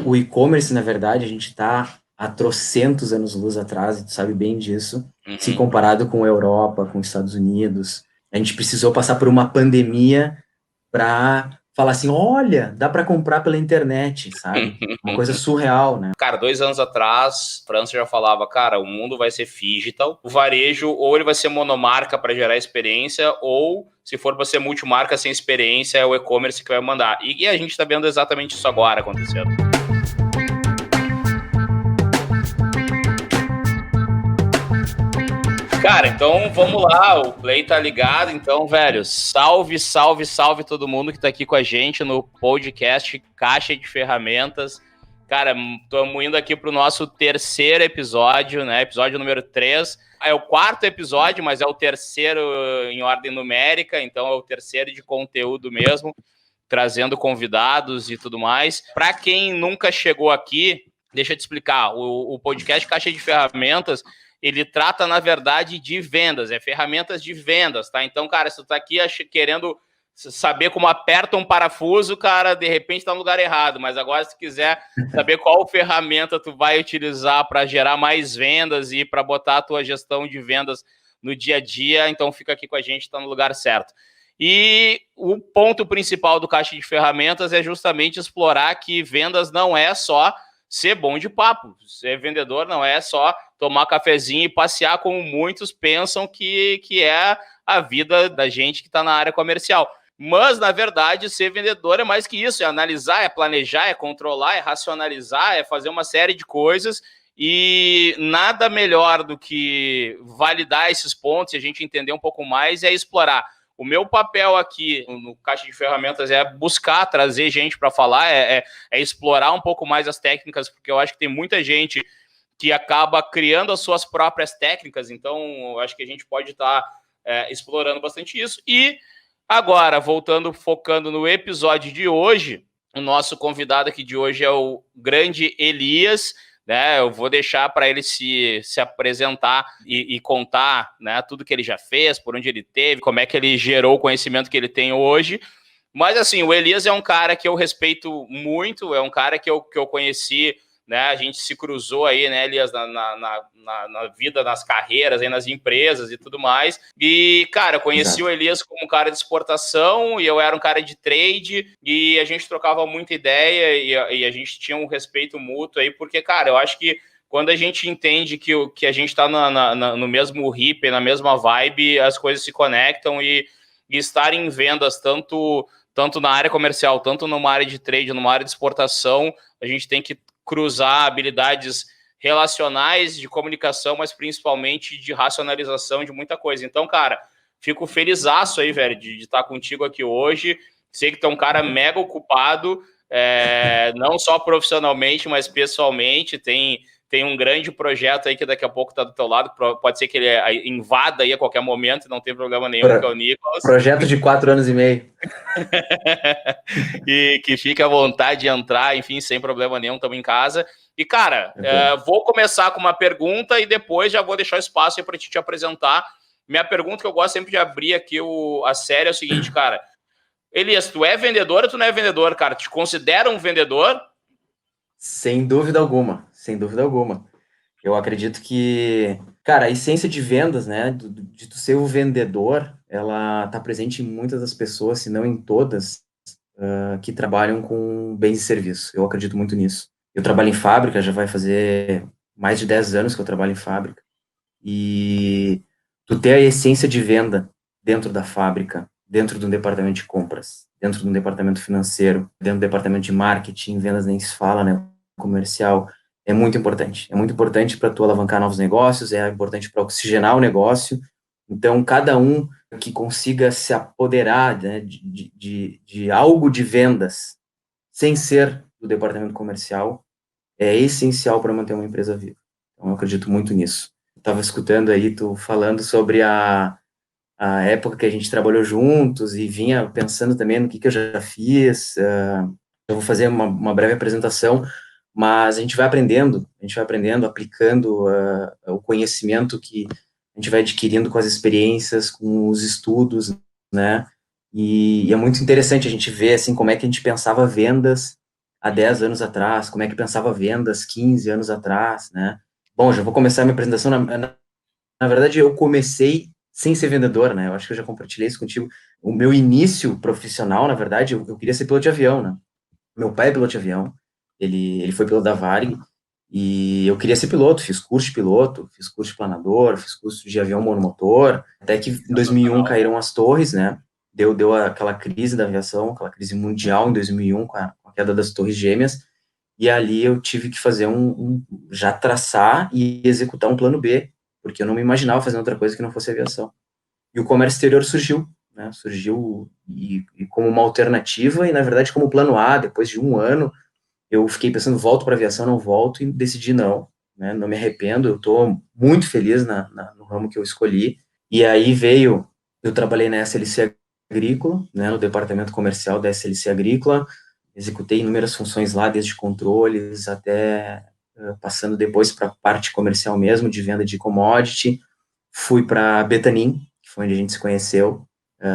O e-commerce, na verdade, a gente está há trocentos anos-luz atrás, e tu sabe bem disso, se comparado com a Europa, com os Estados Unidos. A gente precisou passar por uma pandemia para falar assim, olha, dá para comprar pela internet, sabe? Uma coisa surreal, né? Cara, 2 anos atrás, a França já falava, cara, o mundo vai ser digital. O varejo, ou ele vai ser monomarca para gerar experiência, ou se for para ser multimarca sem experiência, é o e-commerce que vai mandar. E a gente está vendo exatamente isso agora acontecendo. Cara, então vamos lá, o Play tá ligado, então, velho, salve, salve, salve todo mundo que tá aqui com a gente no podcast Caixa de Ferramentas. Cara, estamos indo aqui pro nosso terceiro episódio, né, episódio número 3. É o quarto episódio, mas é o terceiro em ordem numérica, então é o terceiro de conteúdo mesmo, trazendo convidados e tudo mais. Para quem nunca chegou aqui, deixa eu te explicar, o podcast Caixa de Ferramentas, ele trata, na verdade, de vendas, é ferramentas de vendas, tá? Então, cara, se tu tá aqui querendo saber como aperta um parafuso, cara, de repente tá no lugar errado, mas agora se quiser saber qual ferramenta tu vai utilizar para gerar mais vendas e para botar a tua gestão de vendas no dia a dia, então fica aqui com a gente, tá no lugar certo. E o ponto principal do Caixa de Ferramentas é justamente explorar que vendas não é só ser bom de papo, ser vendedor não é só tomar cafezinho e passear, como muitos pensam que é a vida da gente que está na área comercial. Mas, na verdade, ser vendedor é mais que isso, é analisar, é planejar, é controlar, é racionalizar, é fazer uma série de coisas, e nada melhor do que validar esses pontos e a gente entender um pouco mais é explorar. O meu papel aqui no Caixa de Ferramentas é buscar trazer gente para falar, é explorar um pouco mais as técnicas, porque eu acho que tem muita gente que acaba criando as suas próprias técnicas, então eu acho que a gente pode estar explorando bastante isso. E agora, voltando, focando no episódio de hoje, o nosso convidado aqui de hoje é o grande Elias, né? Eu vou deixar para ele se apresentar e contar, né, tudo que ele já fez, por onde ele teve, como é que ele gerou o conhecimento que ele tem hoje. Mas, assim, o Elias é um cara que eu respeito muito, é um cara que eu conheci, né? A gente se cruzou aí, né, Elias, na vida, nas carreiras, aí nas empresas e tudo mais. E, cara, eu conheci o Elias como um cara de exportação e eu era um cara de trade e a gente trocava muita ideia e a gente tinha um respeito mútuo aí, porque, cara, eu acho que quando a gente entende que a gente está no mesmo hippie, na mesma vibe, as coisas se conectam e estar em vendas tanto na área comercial, tanto numa área de trade, numa área de exportação, a gente tem que cruzar habilidades relacionais, de comunicação, mas principalmente de racionalização de muita coisa. Então, cara, fico felizaço aí, velho, de estar contigo aqui hoje. Sei que tu é um cara mega ocupado, não só profissionalmente, mas pessoalmente. Tem um grande projeto aí que daqui a pouco está do teu lado, pode ser que ele invada aí a qualquer momento, não tem problema nenhum, que é o Nicolas. Projeto de 4 anos e meio. E que fique à vontade de entrar, enfim, sem problema nenhum, estamos em casa. E, cara, vou começar com uma pergunta e depois já vou deixar espaço aí para te apresentar. Minha pergunta que eu gosto sempre de abrir aqui a série é o seguinte, cara. Elias, tu é vendedor ou tu não é vendedor, cara? Te considera um vendedor? Sem dúvida alguma, sem dúvida alguma. Eu acredito que, cara, a essência de vendas, né, de tu ser o vendedor, ela tá presente em muitas das pessoas, se não em todas, que trabalham com bens e serviços. Eu acredito muito nisso. Eu trabalho em fábrica, já vai fazer mais de 10 anos que eu trabalho em fábrica. E tu ter a essência de venda dentro da fábrica, dentro de um departamento de compras, dentro de um departamento financeiro, dentro do departamento de marketing, vendas nem se fala, né, comercial, é muito importante. É muito importante para tu alavancar novos negócios, é importante para oxigenar o negócio. Então, cada um que consiga se apoderar, né, de algo de vendas, sem ser do departamento comercial, é essencial para manter uma empresa viva. Então, eu acredito muito nisso. Estava escutando aí tu falando sobre a época que a gente trabalhou juntos e vinha pensando também no que eu já fiz. Eu vou fazer uma breve apresentação, mas a gente vai aprendendo, aplicando o conhecimento que a gente vai adquirindo com as experiências, com os estudos, né? E é muito interessante a gente ver, assim, como é que a gente pensava vendas há 10 anos atrás, como é que pensava vendas 15 anos atrás, né? Bom, já vou começar a minha apresentação. Na verdade, eu comecei sem ser vendedor, né? Eu acho que eu já compartilhei isso contigo. O meu início profissional, na verdade, eu queria ser piloto de avião, né? Meu pai é piloto de avião, ele foi piloto da Varig, e eu queria ser piloto, fiz curso de piloto, fiz curso de planador, fiz curso de avião monomotor, até que em 2001 caíram as torres, né? Deu aquela crise da aviação, aquela crise mundial em 2001 com a queda das torres gêmeas, e ali eu tive que fazer já traçar e executar um plano B, porque eu não me imaginava fazendo outra coisa que não fosse aviação. E o comércio exterior surgiu, né? Surgiu e como uma alternativa, e na verdade como plano A, depois de um ano, eu fiquei pensando, volto para aviação, não volto, e decidi não, né? Não me arrependo, eu estou muito feliz no ramo que eu escolhi. E aí eu trabalhei na SLC Agrícola, né, no departamento comercial da SLC Agrícola, executei inúmeras funções lá, desde controles até passando depois para a parte comercial mesmo, de venda de commodity. Fui para a Betanin, que foi onde a gente se conheceu.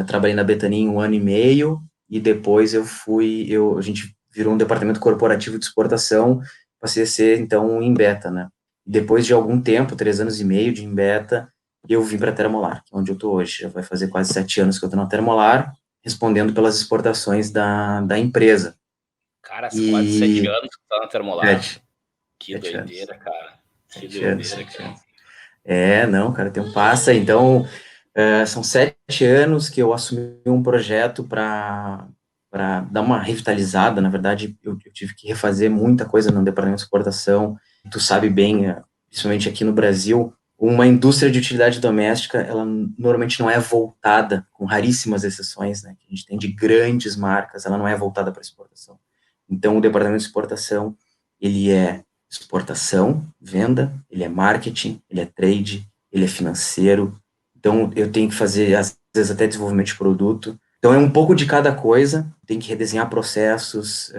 Trabalhei na Betanin um ano e meio, e depois a gente virou um departamento corporativo de exportação, passei a ser, então, um Embeta, né? Depois de algum tempo, 3 anos e meio de Embeta, eu vim para a Termolar, onde eu estou hoje. Já vai fazer quase 7 anos que eu estou na Termolar, respondendo pelas exportações da empresa. Cara, são quase 7 E anos que tá na Termolar. 7, Que 7 anos. doideira, cara. Que 7 anos, doideira, 7 anos. cara. Não, cara, o tempo passa. Então, são 7 anos que eu assumi um projeto para dar uma revitalizada. Na verdade, eu tive que refazer muita coisa no departamento de exportação. Tu sabe bem, principalmente aqui no Brasil, uma indústria de utilidade doméstica, ela normalmente não é voltada, com raríssimas exceções, né, que a gente tem de grandes marcas, ela não é voltada para exportação. Então, o departamento de exportação, ele é exportação, venda, ele é marketing, ele é trade, ele é financeiro. Então, eu tenho que fazer, às vezes, até desenvolvimento de produto. Então, é um pouco de cada coisa, tem que redesenhar processos,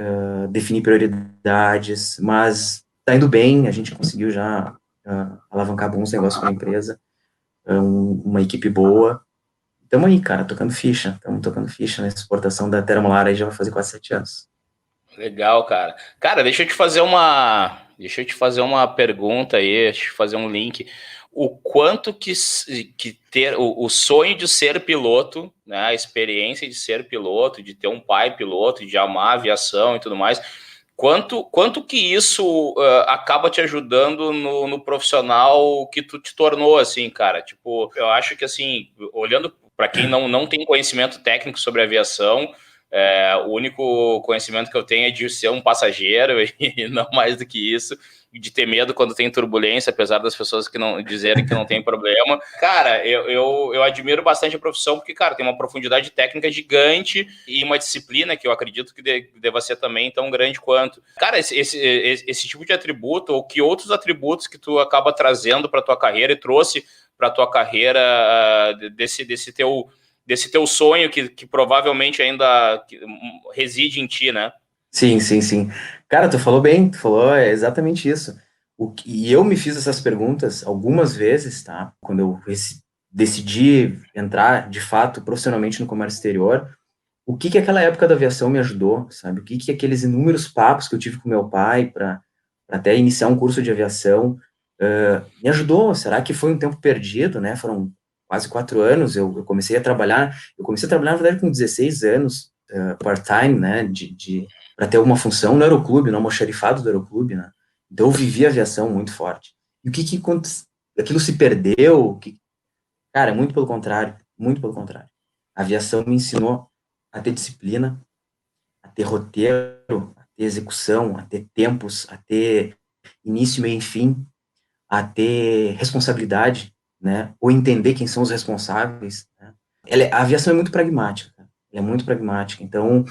definir prioridades, mas está indo bem, a gente conseguiu já alavancar bons negócios para a empresa, uma equipe boa. Estamos aí, cara, estamos tocando ficha na exportação da Termolar, aí já vai fazer quase 7 anos. Legal, cara. Cara, deixa eu te fazer uma pergunta aí, deixa eu te fazer um link. O quanto que ter o sonho de ser piloto, né, a experiência de ser piloto, de ter um pai piloto, de amar a aviação e tudo mais, quanto que isso acaba te ajudando no profissional que tu te tornou, assim, cara? Tipo, eu acho que, assim, olhando para quem não tem conhecimento técnico sobre aviação, o único conhecimento que eu tenho é de ser um passageiro e não mais do que isso, de ter medo quando tem turbulência, apesar das pessoas que não dizerem que não tem problema. Cara, eu admiro bastante a profissão porque, cara, tem uma profundidade técnica gigante e uma disciplina que eu acredito que deva ser também tão grande quanto. Cara, esse tipo de atributo, ou que outros atributos que tu acaba trazendo para tua carreira e trouxe para tua carreira desse teu sonho que provavelmente ainda reside em ti, né? Sim, sim, sim. Cara, tu falou bem, tu falou exatamente isso. E eu me fiz essas perguntas algumas vezes, tá? Quando eu decidi entrar, de fato, profissionalmente no comércio exterior, o que que aquela época da aviação me ajudou, sabe? O que que aqueles inúmeros papos que eu tive com meu pai para até iniciar um curso de aviação me ajudou? Será que foi um tempo perdido, né? Foram quase 4 anos, eu comecei a trabalhar, na verdade, com 16 anos, part-time, né, para ter uma função no aeroclube, no almoxarifado do aeroclube, né? Então eu vivi a aviação muito forte. E o que que aquilo se perdeu? Cara, muito pelo contrário, muito pelo contrário. A aviação me ensinou a ter disciplina, a ter roteiro, a ter execução, a ter tempos, a ter início, meio e fim, a ter responsabilidade, né? Ou entender quem são os responsáveis. Né? A aviação é muito pragmática, cara. É muito pragmática. Então,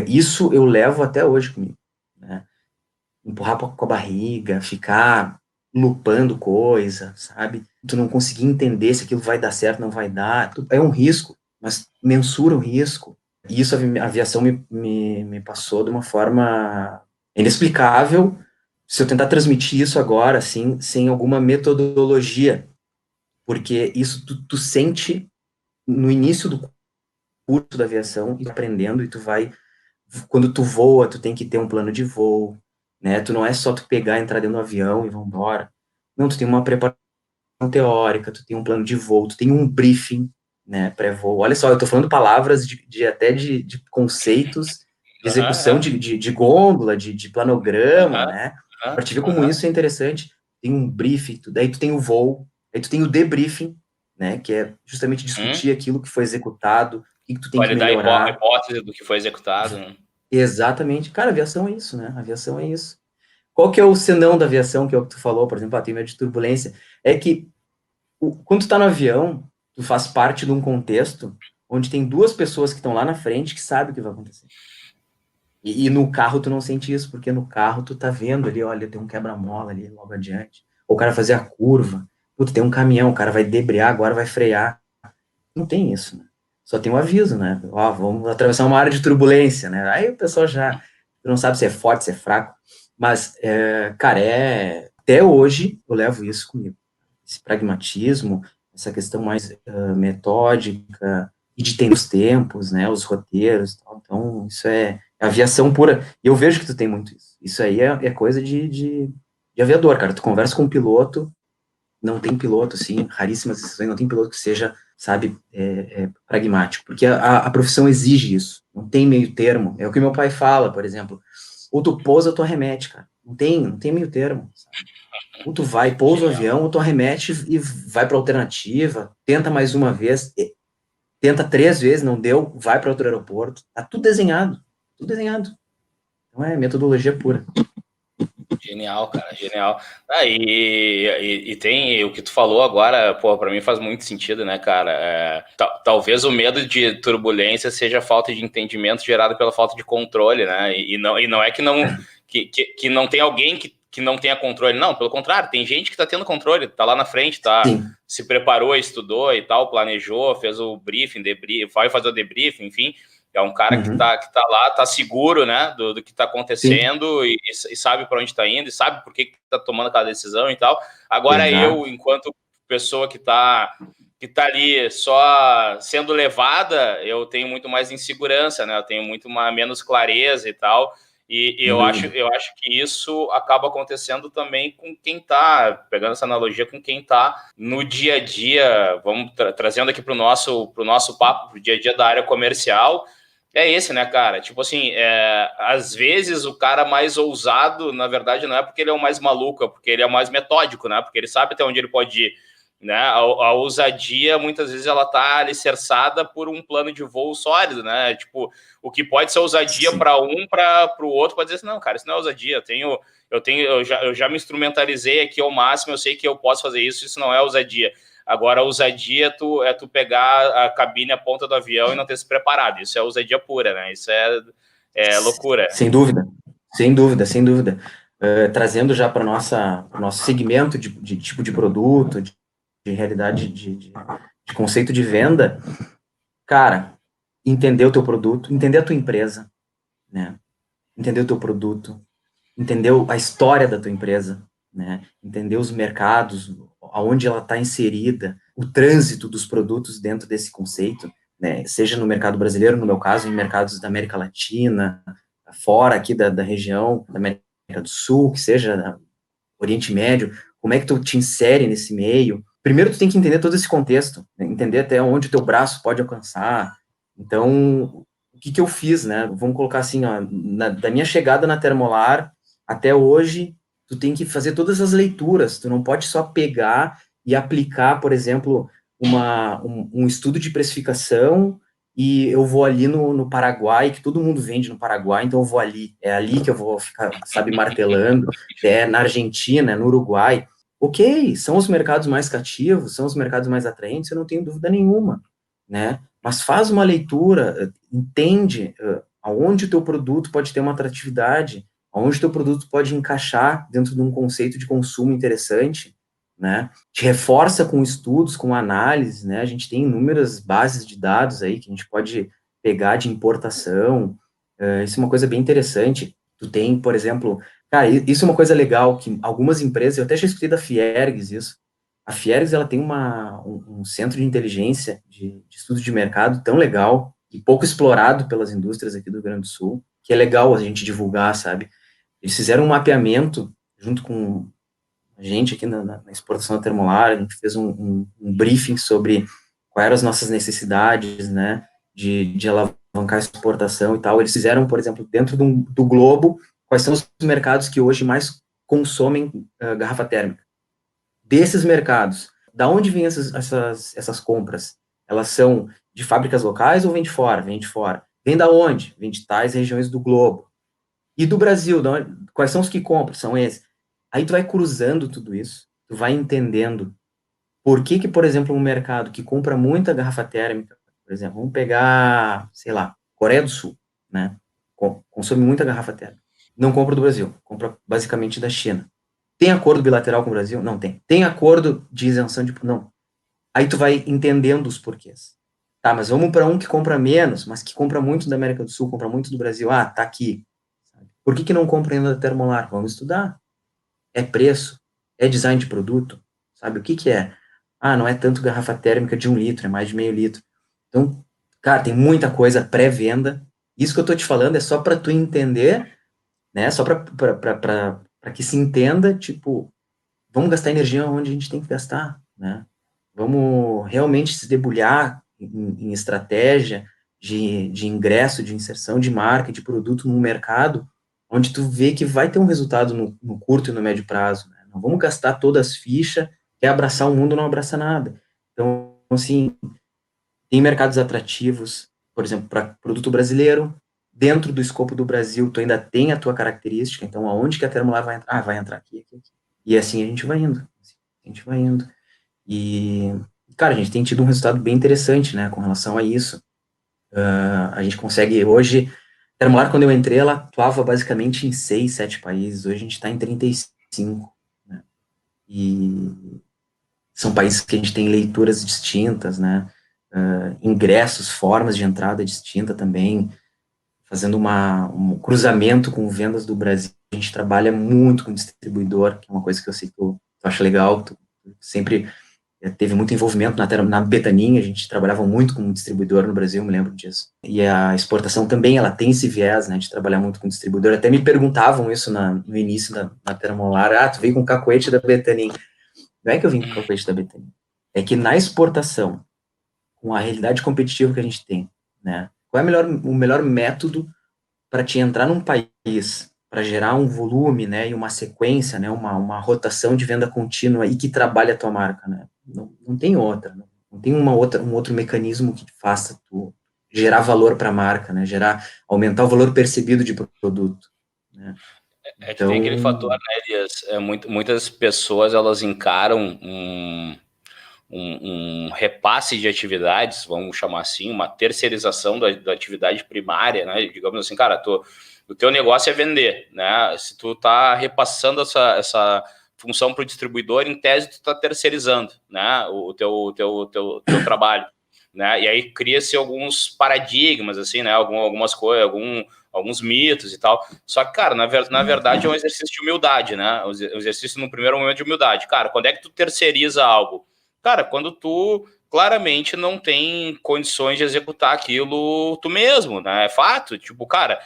isso eu levo até hoje comigo, né? Empurrar com a barriga, ficar lupando coisa, sabe? Tu não conseguir entender se aquilo vai dar certo, não vai dar. É um risco, mas mensura o risco. E isso a aviação me passou de uma forma inexplicável. Se eu tentar transmitir isso agora, assim, sem alguma metodologia, porque isso tu sente no início do curso da aviação, aprendendo, e tu vai quando tu voa, tu tem que ter um plano de voo, né? Tu não é só tu pegar, entrar dentro do avião e vambora. Não, tu tem uma preparação teórica, tu tem um plano de voo, tu tem um briefing, né, pré-voo. Olha só, eu tô falando palavras até de conceitos de execução Aham, de gôndola, de planograma, aham, né? aham, Para te ver como aham. isso é interessante. Tem um briefing, daí tu tem o voo, aí tu tem o debriefing, né, que é justamente Uhum. discutir aquilo que foi executado, o que que tu tem que Validar a melhorar. hipótese do que foi executado, né? Exatamente. Cara, aviação é isso, né? Aviação é isso. Qual que é o senão da aviação, que é o que tu falou, por exemplo, tem medo de turbulência? É que quando tu tá no avião, tu faz parte de um contexto onde tem duas pessoas que estão lá na frente que sabem o que vai acontecer. E no carro tu não sente isso, porque no carro tu tá vendo ali, olha, tem um quebra-mola ali logo adiante. Ou o cara fazer a curva. Puta, tem um caminhão, o cara vai debrear, agora vai frear. Não tem isso, né? Só tem um aviso, né? Ó, vamos atravessar uma área de turbulência, né? Aí o pessoal já não sabe se é forte, se é fraco. Mas, cara, até hoje eu levo isso comigo. Esse pragmatismo, essa questão mais metódica e de ter os tempos, né? Os roteiros. Tal. Então, isso é aviação pura. E eu vejo que tu tem muito isso. Isso aí é coisa de aviador, cara. Tu conversa com um piloto, não tem piloto, assim, raríssimas exceções, não tem piloto que seja, sabe, pragmático, porque a profissão exige isso, não tem meio termo, é o que meu pai fala, por exemplo, ou tu pousa ou tu arremete, cara, não tem meio termo, sabe? Ou tu vai, pousa o Genial. avião, ou tu arremete e vai para alternativa, tenta mais uma vez, tenta 3 vezes, não deu, vai para outro aeroporto, tá tudo desenhado, então é metodologia pura. Genial, cara, genial. E tem o que tu falou agora, pô, pra mim faz muito sentido, né, cara? Talvez o medo de turbulência seja a falta de entendimento gerado pela falta de controle, né? E não é que não tem alguém que não tenha controle, não, pelo contrário, tem gente que tá tendo controle, tá lá na frente, tá, Sim. se preparou, estudou e tal, planejou, fez o briefing, vai fazer o debriefing, enfim. É um cara Uhum. que tá lá, tá seguro, né, do que tá Sim, acontecendo e sabe para onde tá indo e sabe por que tá tomando aquela decisão e tal. Agora eu, exato. enquanto pessoa que tá ali só sendo levada, eu tenho muito mais insegurança, né? Eu tenho muito menos clareza e tal. E Sem dúvida. eu acho que isso acaba acontecendo também com quem tá, pegando essa analogia, com quem tá no dia a dia, vamos trazendo aqui pro nosso papo, pro dia a dia da área comercial, é esse, né, cara? Tipo assim, às vezes o cara mais ousado, na verdade, não é porque ele é o mais maluco, é porque ele é o mais metódico, né? Porque ele sabe até onde ele pode ir, né? A ousadia, muitas vezes, ela tá alicerçada por um plano de voo sólido, né? Tipo, o que pode ser ousadia Sim. para um, para o outro, pode dizer assim, não, cara, isso não é ousadia, eu já me instrumentalizei aqui ao máximo, eu sei que eu posso fazer isso, isso não é ousadia. Agora, a ousadia é tu pegar a cabine, a ponta do avião e não ter se preparado. Isso é ousadia pura, né? Isso é loucura. Sem dúvida, sem dúvida, sem dúvida. Trazendo já para o nosso segmento de tipo de produto, de realidade, de conceito de venda, cara, entender o teu produto, entender a tua empresa, né? Entender o teu produto, entender a história da tua empresa, né? Entender os mercados, aonde ela está inserida, o trânsito dos produtos dentro desse conceito, né? Seja no mercado brasileiro, no meu caso, em mercados da América Latina, fora aqui da região, da América do Sul, que seja Oriente Médio, como é que tu te insere nesse meio? Primeiro tu tem que entender todo esse contexto, né? Entender até onde o teu braço pode alcançar. Então, o que que eu fiz, né? Vamos colocar assim, ó, da minha chegada na Termolar até hoje, tu tem que fazer todas as leituras, tu não pode só pegar e aplicar, por exemplo, um estudo de precificação e eu vou ali no Paraguai, que todo mundo vende no Paraguai, então eu vou ali, é ali que eu vou ficar, sabe, martelando, na Argentina, no Uruguai. Ok, são os mercados mais cativos, são os mercados mais atraentes, eu não tenho dúvida nenhuma, né? Mas faz uma leitura, entende aonde o teu produto pode ter uma atratividade, aonde o teu produto pode encaixar dentro de um conceito de consumo interessante, né? Te reforça com estudos, com análises, né? A gente tem inúmeras bases de dados aí que a gente pode pegar de importação. Isso é uma coisa bem interessante. Tu tem, por exemplo, cara, isso é uma coisa legal que algumas empresas, eu até já escutei da Fiergs isso. A Fiergs, ela tem um centro de inteligência de estudo de mercado tão legal e pouco explorado pelas indústrias aqui do Rio Grande do Sul, que é legal a gente divulgar, sabe? Eles fizeram um mapeamento junto com a gente aqui na exportação da Termolar, a gente fez um briefing sobre quais eram as nossas necessidades, né, de alavancar a exportação e tal. Eles fizeram, por exemplo, dentro do globo, quais são os mercados que hoje mais consomem garrafa térmica. Desses mercados, da onde vêm essas compras? Elas são de fábricas locais ou vêm de fora? Vêm de fora. Vem da onde? Vem de tais regiões do globo. E do Brasil, quais são os que compram? São esses. Aí tu vai cruzando tudo isso, tu vai entendendo por que, por exemplo, um mercado que compra muita garrafa térmica, por exemplo, vamos pegar, sei lá, Coreia do Sul, né? Consome muita garrafa térmica. Não compra do Brasil, compra basicamente da China. Tem acordo bilateral com o Brasil? Não tem. Tem acordo de isenção de... Não. Aí tu vai entendendo os porquês. Tá, mas vamos para um que compra menos, mas que compra muito da América do Sul, compra muito do Brasil. Ah, tá aqui. Por que não compra ainda da Termolar? Vamos estudar. É preço? É design de produto? Sabe o que é? Ah, não é tanto garrafa térmica de 1 litro, é mais de meio litro. Então, cara, tem muita coisa pré-venda. Isso que eu tô te falando é só para tu entender, né? Só para que se entenda, tipo, vamos gastar energia onde a gente tem que gastar, né? Vamos realmente se debulhar em estratégia de ingresso, de inserção de marca, de produto no mercado, onde tu vê que vai ter um resultado no curto e no médio prazo, né? Não vamos gastar todas as fichas, quer abraçar o mundo, não abraça nada. Então, assim, tem mercados atrativos, por exemplo, para produto brasileiro, dentro do escopo do Brasil, tu ainda tem a tua característica, então aonde que a Termolar vai entrar? Ah, vai entrar aqui, aqui, aqui. E assim a gente vai indo, a gente vai indo. E, cara, a gente tem tido um resultado bem interessante, né, com relação a isso. A gente consegue, hoje, a Termolar, quando eu entrei, ela atuava basicamente em 6, 7 países, hoje a gente está em 35, né, e são países que a gente tem leituras distintas, né, ingressos, formas de entrada distinta também, fazendo um cruzamento com vendas do Brasil. A gente trabalha muito com distribuidor, que é uma coisa que eu sei que tu acha legal, tu sempre teve muito envolvimento na Betanin, a gente trabalhava muito com distribuidor no Brasil, me lembro disso. E a exportação também, ela tem esse viés, né, de trabalhar muito com distribuidor. Até me perguntavam isso no início na Termolar, tu veio com cacoete da Betanin. Não é que eu vim com cacoete da Betanin, é que na exportação, com a realidade competitiva que a gente tem, né, qual é o melhor método para te entrar num país, para gerar um volume, né, e uma sequência, né, uma rotação de venda contínua e que trabalhe a tua marca, né? Não tem outra, não tem um outro mecanismo que faça tu gerar valor para a marca, né, aumentar o valor percebido de produto, né? É que tem aquele fator, Então, né, Elias? Muitas pessoas, elas encaram um repasse de atividades, vamos chamar assim, uma terceirização da atividade primária, né? Digamos assim, cara, o teu negócio é vender, né? Se tu tá repassando essa função para o distribuidor, em tese tu tá terceirizando, né? O teu trabalho, né? E aí cria-se alguns paradigmas, assim, né? Algumas coisas, alguns mitos e tal. Só que, cara, na verdade é um exercício de humildade, né? Um exercício no primeiro momento de humildade. Cara, quando é que tu terceiriza algo? Cara, quando tu claramente não tem condições de executar aquilo tu mesmo, né? É fato. Tipo, cara,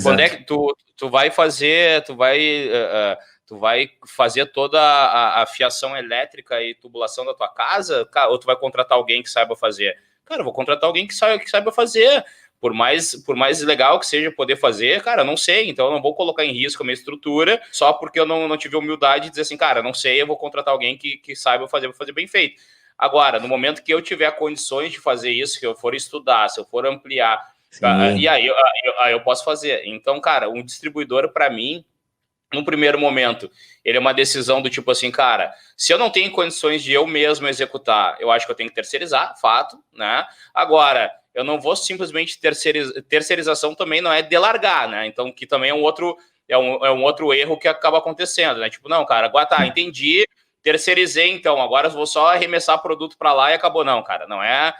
quando é exato. que tu vai fazer, tu vai fazer toda a fiação elétrica e tubulação da tua casa, cara, ou tu vai contratar alguém que saiba fazer? Cara, eu vou contratar alguém que saiba fazer. Por mais legal que seja poder fazer, cara, eu não sei, então eu não vou colocar em risco a minha estrutura só porque eu não tive humildade de dizer assim, cara, não sei, eu vou contratar alguém que saiba fazer, vou fazer bem feito. Agora, no momento que eu tiver condições de fazer isso, que eu for estudar, se eu for ampliar, e Sim, aí eu posso fazer. Então, cara, um distribuidor, para mim, no primeiro momento, ele é uma decisão do tipo assim, cara, se eu não tenho condições de eu mesmo executar, eu acho que eu tenho que terceirizar, fato, né? Agora, eu não vou simplesmente terceirização também não é delargar, né? Então, que também é um outro erro que acaba acontecendo, né? Tipo, não, cara, agora tá, entendi, terceirizei, então, agora eu vou só arremessar produto para lá e acabou. Não, cara, não é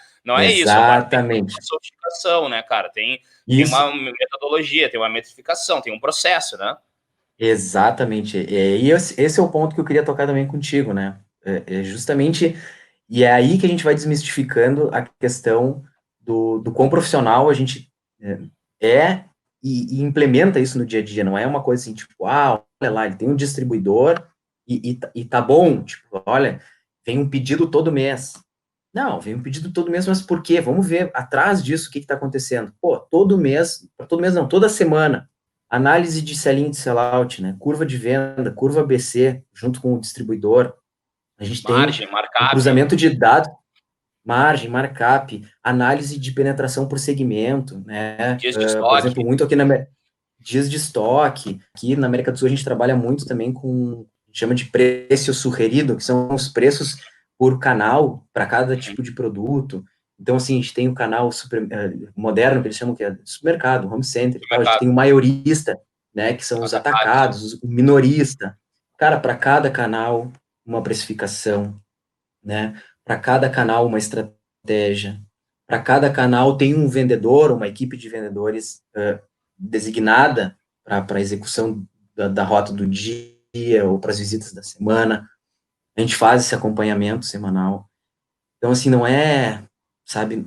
isso. Agora tem uma exatamente. sofisticação, né, cara? Tem Isso, uma metodologia, tem uma metrificação, tem um processo, né? exatamente. E esse é o ponto que eu queria tocar também contigo, né? É justamente, e é aí que a gente vai desmistificando a questão do quão profissional a gente é e implementa isso no dia a dia, não é uma coisa assim, tipo, olha lá, ele tem um distribuidor e tá bom, tipo, olha, vem um pedido todo mês. Não, vem um pedido todo mês, mas por quê? Vamos ver atrás disso o que está acontecendo. Pô, todo mês não, toda semana, análise de sell-in, de sell-out, né? Curva de venda, curva ABC, junto com o distribuidor. A gente tem Margem, um markup, cruzamento de dados, margem, markup, análise de penetração por segmento, né? dias de Por estoque. exemplo, muito aqui dias de estoque. Aqui na América do Sul a gente trabalha muito também com, a gente chama de preço sugerido, que são os preços por canal para cada tipo de produto. Então, assim, a gente tem o canal moderno, que eles chamam que é supermercado, home center e tal. A gente Mercado, tem o maiorista, né, que são os atacados. atacados, o minorista. Cara, para cada canal, uma precificação, né? Para cada canal, uma estratégia. Para cada canal tem um vendedor, uma equipe de vendedores designada para a execução da rota do dia ou para as visitas da semana. A gente faz esse acompanhamento semanal. Então, assim, não é, sabe,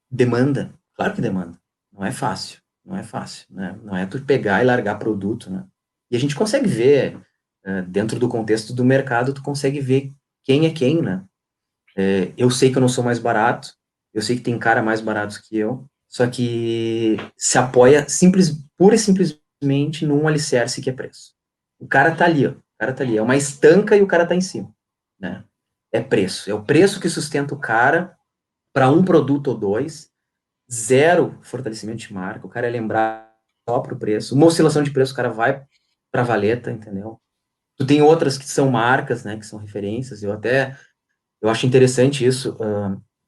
demanda. Claro que demanda. Não é fácil. Não é fácil, né? Não é tu pegar e largar produto, né? E a gente consegue ver, dentro do contexto do mercado, tu consegue ver quem é quem, né? Eu sei que eu não sou mais barato, eu sei que tem cara mais barato que eu, só que se apoia pura e simplesmente num alicerce que é preço. O cara tá ali, ó, o cara tá ali, é uma estanca e o cara tá em cima, né? É preço, é o preço que sustenta o cara para um produto ou dois, zero fortalecimento de marca, o cara é lembrar só pro preço, uma oscilação de preço, o cara vai pra valeta, entendeu? Tu tem outras que são marcas, né, que são referências, eu acho interessante isso.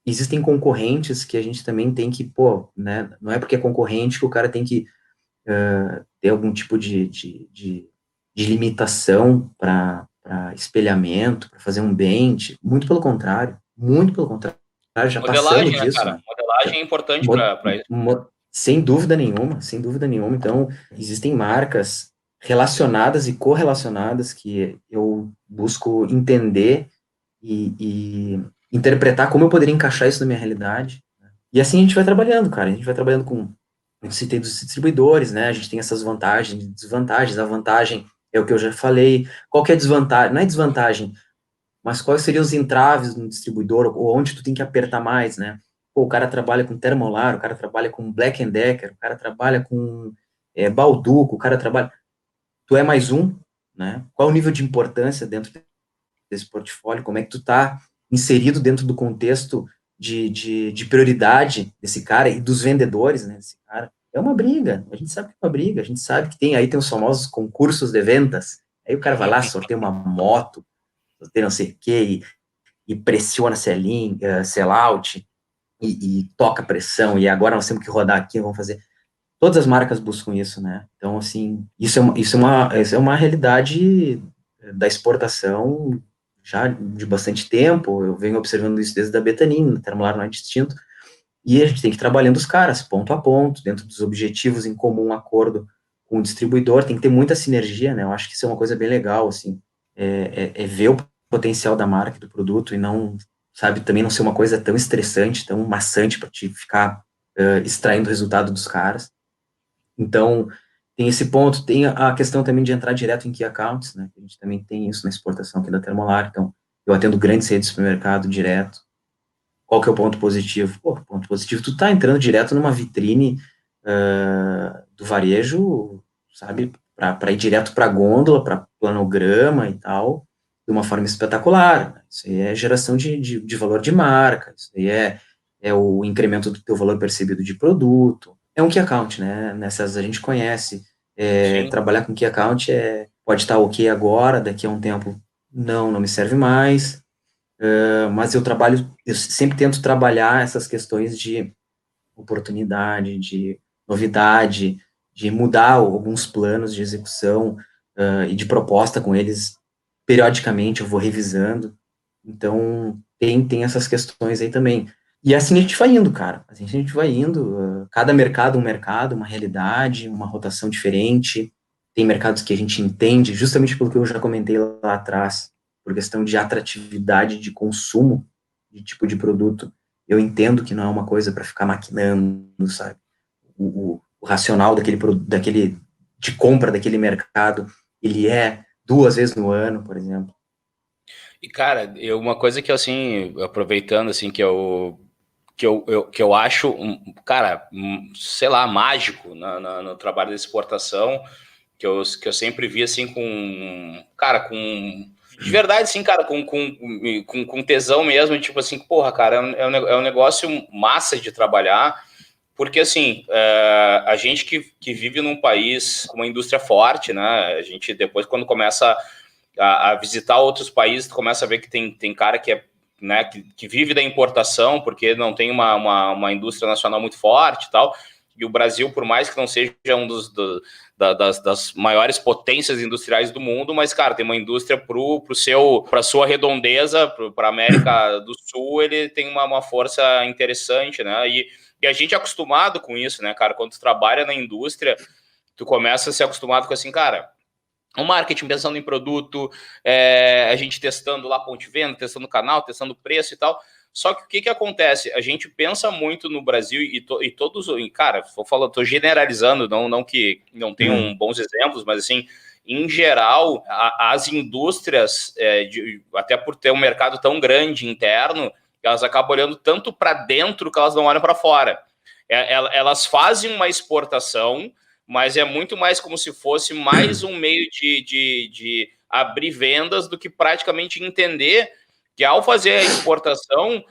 Existem concorrentes que a gente também tem que, pô, né? Não é porque é concorrente que o cara tem que ter algum tipo de limitação para espelhamento, para fazer um bench. Muito pelo contrário. Muito pelo contrário. Já passamos Modelagem, né, disso, cara? né? Modelagem é importante Mo- para isso. Sem dúvida nenhuma, sem dúvida nenhuma. Então, existem marcas relacionadas e correlacionadas que eu busco entender e interpretar como eu poderia encaixar isso na minha realidade. Né? E assim a gente vai trabalhando, cara. A gente vai trabalhando com, eu citei dos distribuidores, né? A gente tem essas vantagens e desvantagens. A vantagem é o que eu já falei. Qual que é a desvantagem? Não é desvantagem, mas quais seriam os entraves no distribuidor, ou onde tu tem que apertar mais, né? Pô, o cara trabalha com Termolar, o cara trabalha com Black Decker, o cara trabalha com Balduco, o cara trabalha... Tu é mais um, né? Qual o nível de importância dentro desse portfólio, como é que tu está inserido dentro do contexto de prioridade desse cara e dos vendedores, né, desse cara. É uma briga, a gente sabe que é uma briga, a gente sabe que tem os famosos concursos de vendas, aí o cara vai lá, sorteia uma moto, sorteia não sei o quê, e pressiona sell-in, sell-out, e toca pressão, e agora nós temos que rodar aqui, vamos fazer... Todas as marcas buscam isso, né? Então, assim, isso é uma realidade da exportação já de bastante tempo. Eu venho observando isso desde a Betanin, o Termolar não é distinto. E a gente tem que ir trabalhando os caras, ponto a ponto, dentro dos objetivos em comum acordo com o distribuidor. Tem que ter muita sinergia, né? Eu acho que isso é uma coisa bem legal, assim. É ver o potencial da marca, do produto, e não, sabe, também não ser uma coisa tão estressante, tão maçante para te ficar extraindo o resultado dos caras. Então, tem esse ponto, tem a questão também de entrar direto em key accounts, né? A gente também tem isso na exportação aqui da Termolar, então eu atendo grandes redes de supermercado direto. Qual que é o ponto positivo? Pô, o ponto positivo, tu tá entrando direto numa vitrine do varejo, sabe? Para ir direto para gôndola, para planograma e tal, de uma forma espetacular. Né? Isso aí é geração de valor de marca, isso aí é o incremento do teu valor percebido de produto. É um key account, né? Nessas a gente conhece. Sim. Trabalhar com key account pode estar ok agora, daqui a um tempo não me serve mais, mas eu sempre tento trabalhar essas questões de oportunidade, de novidade, de mudar alguns planos de execução e de proposta com eles. Periodicamente eu vou revisando. Então, tem essas questões aí também. E assim a gente vai indo, cara. Assim a gente vai indo. Cada mercado, um mercado, uma realidade, uma rotação diferente. Tem mercados que a gente entende, justamente pelo que eu já comentei lá atrás, por questão de atratividade de consumo de tipo de produto. Eu entendo que não é uma coisa para ficar maquinando, sabe? o racional de compra daquele mercado, ele é 2 vezes no ano, por exemplo. E, cara, uma coisa que eu, assim, aproveitando, assim, que eu acho, cara, sei lá, mágico no trabalho da exportação, que eu sempre vi, assim, cara, de verdade, assim, cara, com tesão mesmo, tipo assim, porra, cara, é um negócio massa de trabalhar, porque, assim, a gente que vive num país com uma indústria forte, né, a gente depois, quando começa a visitar outros países, tu começa a ver que tem cara que é, né, que vive da importação, porque não tem uma indústria nacional muito forte e tal. E o Brasil, por mais que não seja das maiores potências industriais do mundo, mas, cara, tem uma indústria para sua redondeza, para a América do Sul, ele tem uma força interessante, né? E a gente é acostumado com isso, né, cara? Quando tu trabalha na indústria, tu começa a ser acostumado com assim, cara, o marketing pensando em produto, a gente testando lá ponto de venda, testando o canal, testando o preço e tal. Só que o que acontece? A gente pensa muito no Brasil e todos, cara, tô generalizando, não que não tenham bons exemplos, mas assim, em geral, as indústrias, até por ter um mercado tão grande interno, elas acabam olhando tanto para dentro que elas não olham para fora. Elas fazem uma exportação, mas é muito mais como se fosse mais um meio de abrir vendas do que praticamente entender que ao fazer a exportação,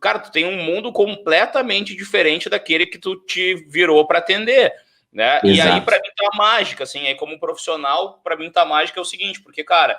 cara, tu tem um mundo completamente diferente daquele que tu te virou para atender, né? Exato. E aí, para mim, tá mágica, assim, aí como profissional, para mim tá mágica é o seguinte, porque, cara,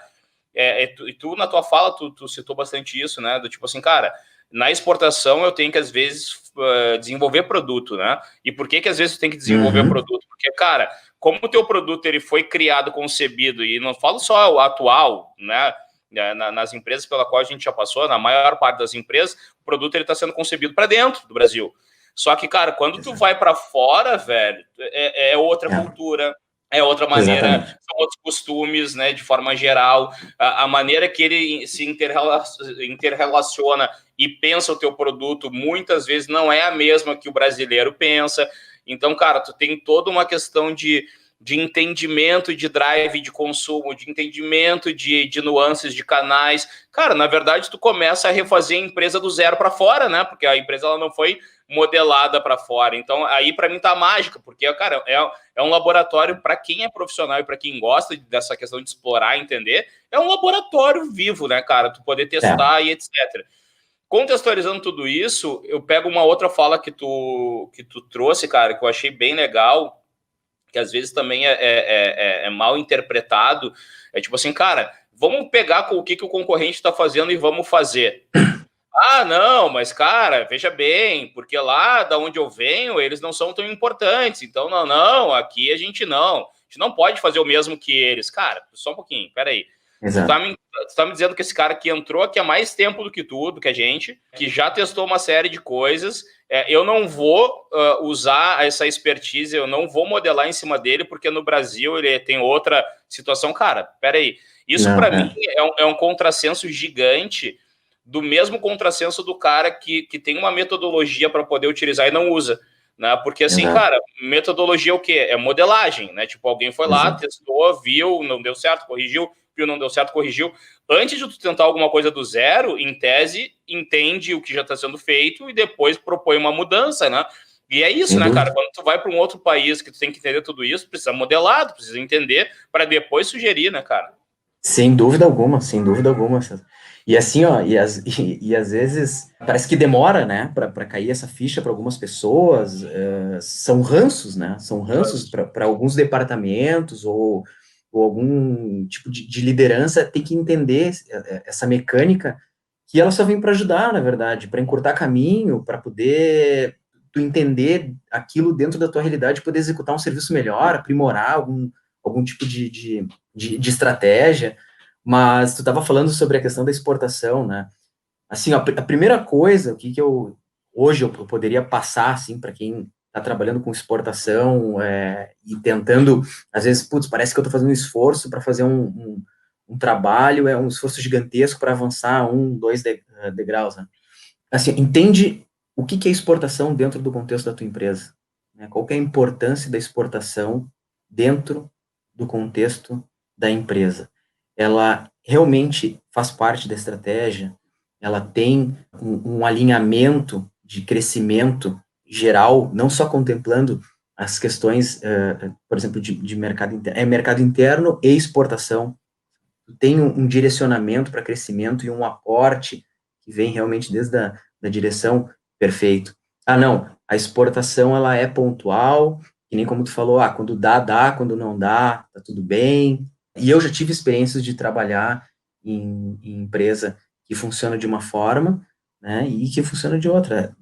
tu na tua fala, tu citou bastante isso, né? Do tipo assim, cara, na exportação eu tenho que, às vezes, desenvolver produto, né? E por que às vezes tu tem que desenvolver produto? Porque, cara, como o teu produto ele foi criado, concebido, e não falo só o atual, né? Nas empresas pela qual a gente já passou, na maior parte das empresas, o produto ele está sendo concebido para dentro do Brasil. Só que, cara, quando tu vai para fora, velho, é outra cultura, é outra maneira, Exatamente. são outros costumes, né, de forma geral, a maneira que ele se interrelaciona e pensa o teu produto, muitas vezes não é a mesma que o brasileiro pensa. Então, cara, tu tem toda uma questão de entendimento de drive de consumo, de entendimento de nuances de canais. Cara, na verdade, tu começa a refazer a empresa do zero para fora, né? Porque a empresa ela não foi modelada para fora. Então, aí para mim tá mágica, porque, cara, é um laboratório para quem é profissional e para quem gosta dessa questão de explorar, entender, é um laboratório vivo, né, cara? Tu poder testar e etc. Contextualizando tudo isso, eu pego uma outra fala que tu trouxe, cara, que eu achei bem legal, que às vezes também é mal interpretado. É tipo assim, cara, vamos pegar com o que o concorrente está fazendo e vamos fazer. Ah, não, mas cara, veja bem, porque lá da onde eu venho, eles não são tão importantes. Então, não, aqui a gente não pode fazer o mesmo que eles. Cara, só um pouquinho, peraí. Tu tá me dizendo que esse cara que entrou aqui há mais tempo do que tu, do que a gente, que já testou uma série de coisas, eu não vou usar essa expertise, eu não vou modelar em cima dele, porque no Brasil ele tem outra situação. Cara, peraí. Isso para mim é um contrassenso gigante, do mesmo contrassenso do cara que tem uma metodologia para poder utilizar e não usa. Né? Porque assim, cara, metodologia é o quê? É modelagem, né? Tipo, alguém foi lá, testou, viu, não deu certo, corrigiu, viu, não deu certo, corrigiu. Antes de tu tentar alguma coisa do zero, em tese, entende o que já está sendo feito e depois propõe uma mudança, né? E é isso, né, cara? Quando tu vai para um outro país que tu tem que entender tudo isso, precisa modelar, tu precisa entender para depois sugerir, né, cara? Sem dúvida alguma, sem dúvida alguma. E assim, ó, e às vezes parece que demora, né, para cair essa ficha para algumas pessoas. São ranços, né? São ranços para alguns departamentos ou algum tipo de liderança tem que entender essa mecânica que ela só vem para ajudar, na verdade, para encurtar caminho, para poder tu entender aquilo dentro da tua realidade, poder executar um serviço melhor, aprimorar algum tipo de estratégia. Mas tu estava falando sobre a questão da exportação, né? Assim, a primeira coisa, o que hoje eu poderia passar, assim, para quem está trabalhando com exportação e tentando, às vezes, putz, parece que eu estou fazendo um esforço para fazer um trabalho, um esforço gigantesco para avançar 1, 2 degraus, né? Assim, entende o que é exportação dentro do contexto da tua empresa. né? Qual que é a importância da exportação dentro do contexto da empresa? Ela realmente faz parte da estratégia? Ela tem um alinhamento de crescimento geral, não só contemplando as questões, por exemplo, de mercado interno, mercado interno e exportação. Tem um direcionamento para crescimento e um aporte que vem realmente desde da direção, perfeito. Ah, não, a exportação ela é pontual, que nem como tu falou, quando dá, quando não dá, tá tudo bem. E eu já tive experiências de trabalhar em empresa que funciona de uma forma, né, e que funciona de outra.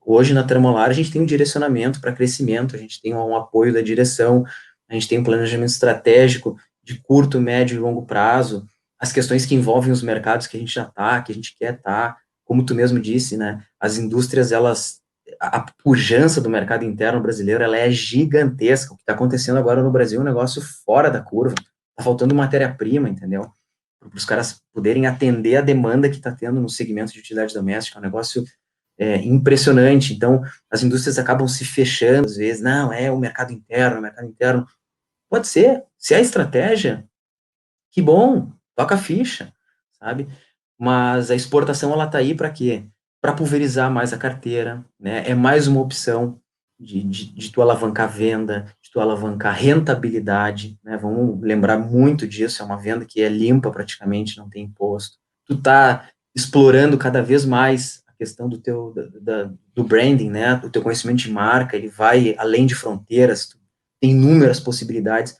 Hoje na Termolar a gente tem um direcionamento para crescimento, a gente tem um apoio da direção, a gente tem um planejamento estratégico de curto, médio e longo prazo, as questões que envolvem os mercados que a gente já está, que a gente quer estar, como tu mesmo disse, né, as indústrias, a pujança do mercado interno brasileiro, ela é gigantesca, o que está acontecendo agora no Brasil é um negócio fora da curva, está faltando matéria-prima, entendeu? Para os caras poderem atender a demanda que está tendo no segmento de utilidade doméstica, é um negócio impressionante. Então, as indústrias acabam se fechando, às vezes, não, é o mercado interno, Pode ser, se é estratégia, que bom, toca a ficha, sabe? Mas a exportação, ela tá aí para quê? Para pulverizar mais a carteira, né? É mais uma opção de tu alavancar venda, de tu alavancar rentabilidade, né? Vamos lembrar muito disso, é uma venda que é limpa praticamente, não tem imposto. Tu tá explorando cada vez mais a questão do branding, né? O teu conhecimento de marca, ele vai além de fronteiras, tu tem inúmeras possibilidades,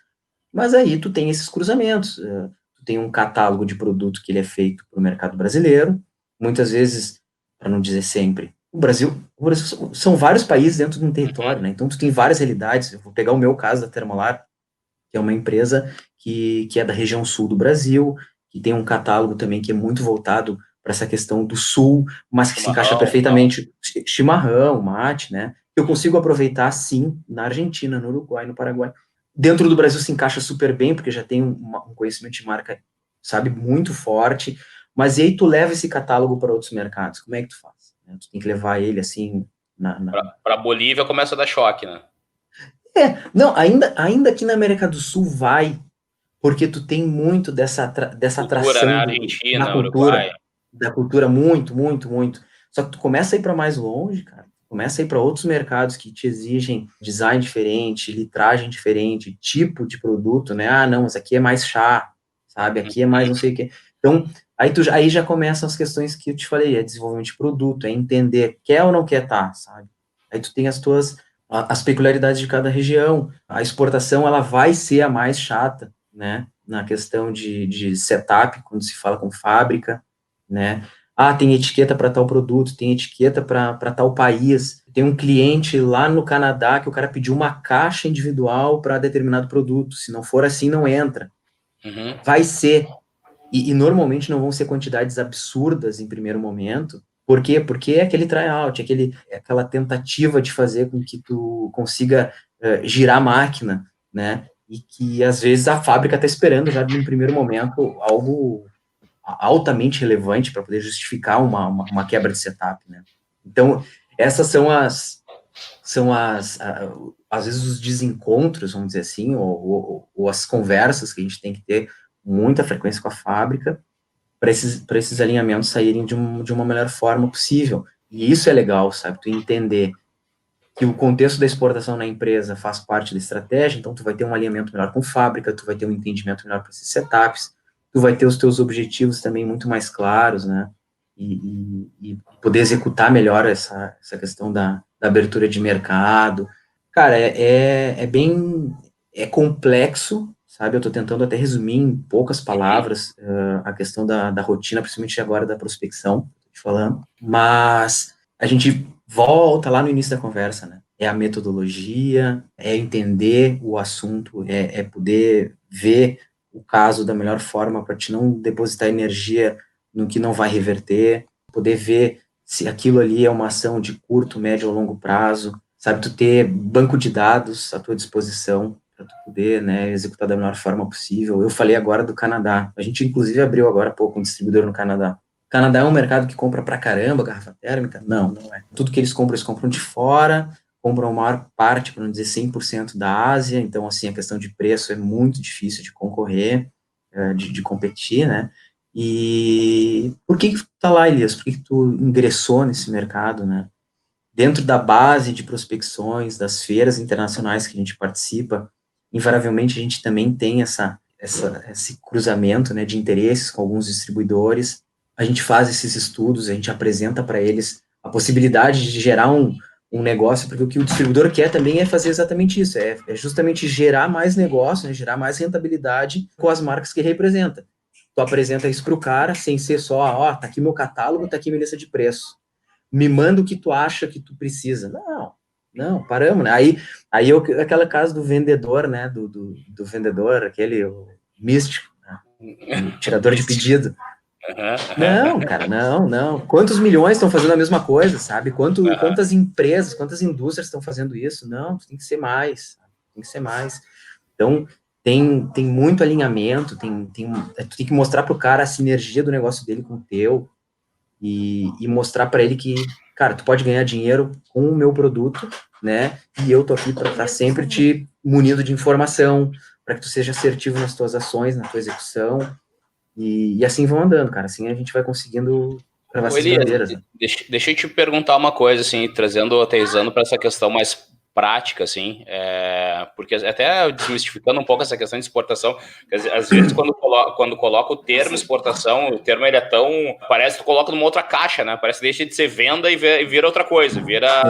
mas aí tu tem esses cruzamentos, tu tem um catálogo de produto que ele é feito para o mercado brasileiro, muitas vezes, para não dizer sempre, o Brasil são vários países dentro de um território, né? Então tu tem várias realidades. Eu vou pegar o meu caso da Termolar, que é uma empresa que é da região sul do Brasil, que tem um catálogo também que é muito voltado para essa questão do sul, mas que se encaixa perfeitamente, chimarrão, mate, né? Eu consigo aproveitar, sim, na Argentina, no Uruguai, no Paraguai. Dentro do Brasil se encaixa super bem, porque já tem um conhecimento de marca, sabe, muito forte, mas e aí tu leva esse catálogo para outros mercados, como é que tu faz? Tu tem que levar ele, assim, Para Bolívia começa a dar choque, né? Não, ainda aqui na América do Sul vai, porque tu tem muito dessa Cultura, né? atração Argentina, Uruguai. da cultura muito, muito, muito. Só que tu começa a ir para mais longe, cara. Começa a ir para outros mercados que te exigem design diferente, litragem diferente, tipo de produto, né? Ah, não, mas aqui é mais chá, sabe? Aqui é mais não sei o quê. Então, aí já começam as questões que eu te falei, é desenvolvimento de produto, é entender quer ou não quer tá, sabe? Aí tu tem as peculiaridades de cada região. A exportação, ela vai ser a mais chata, né? Na questão de setup, quando se fala com fábrica, né? Ah, tem etiqueta para tal produto, tem etiqueta para tal país. Tem um cliente lá no Canadá que o cara pediu uma caixa individual para determinado produto. Se não for assim, não entra. Uhum. Vai ser. E normalmente não vão ser quantidades absurdas em primeiro momento. Por quê? Porque é aquele tryout, aquela tentativa de fazer com que tu consiga girar a máquina, né? E que às vezes a fábrica está esperando já num primeiro momento algo altamente relevante para poder justificar uma quebra de setup, né? Então, essas às vezes os desencontros, vamos dizer assim, ou as conversas que a gente tem que ter muita frequência com a fábrica para esses alinhamentos saírem de uma melhor forma possível. E isso é legal, sabe? Tu entender que o contexto da exportação na empresa faz parte da estratégia, então tu vai ter um alinhamento melhor com fábrica, tu vai ter um entendimento melhor para esses setups, tu vai ter os teus objetivos também muito mais claros, né? E poder executar melhor essa questão da abertura de mercado. Cara, é complexo, sabe? Eu estou tentando até resumir em poucas palavras a questão da rotina, principalmente agora da prospecção, te falando, mas a gente volta lá no início da conversa, né? É a metodologia, é entender o assunto, é poder ver o caso da melhor forma para te não depositar energia no que não vai reverter, poder ver se aquilo ali é uma ação de curto, médio ou longo prazo, sabe? Tu ter banco de dados à tua disposição para tu poder, né, executar da melhor forma possível. Eu falei agora do Canadá. A gente, inclusive, abriu agora há pouco um distribuidor no Canadá. O Canadá é um mercado que compra pra caramba garrafa térmica? Não, não é. Tudo que eles compram de fora, compram a maior parte, para não dizer 100% da Ásia, então, assim, a questão de preço é muito difícil de concorrer, de competir, né? E por que tu tá lá, Elias? Por que tu ingressou nesse mercado, né? Dentro da base de prospecções, das feiras internacionais que a gente participa, invariavelmente a gente também tem esse cruzamento, né, de interesses com alguns distribuidores. A gente faz esses estudos, a gente apresenta para eles a possibilidade de gerar um negócio, porque o que o distribuidor quer também é fazer exatamente isso, é justamente gerar mais negócio, né, gerar mais rentabilidade com as marcas que representa. Tu apresenta isso para o cara, sem ser só, ó, tá aqui meu catálogo, tá aqui minha lista de preço, me manda o que tu acha que tu precisa. Não, paramos, né? Aí aquela casa do vendedor, né? Do vendedor, aquele místico, né? O tirador de pedido. Não, cara, não. Quantos milhões estão fazendo a mesma coisa, sabe? Quantas empresas, quantas indústrias estão fazendo isso? Não, tem que ser mais. Tem que ser mais. Então, tem muito alinhamento, tu tem que mostrar pro cara a sinergia do negócio dele com o teu, e mostrar para ele que, cara, tu pode ganhar dinheiro com o meu produto, né? E eu tô aqui para estar sempre te munido de informação, para que tu seja assertivo nas tuas ações, na tua execução, e assim vão andando, cara. Assim a gente vai conseguindo gravar Ô, essas Elias, bandeiras, né? deixa eu te perguntar uma coisa, assim, trazendo, aterrissando para essa questão mais prática, assim, porque até desmistificando um pouco essa questão de exportação, às vezes quando coloca o termo exportação, o termo ele é tão, parece que tu coloca numa outra caixa, né? Parece que deixa de ser venda e vira outra coisa, Exato.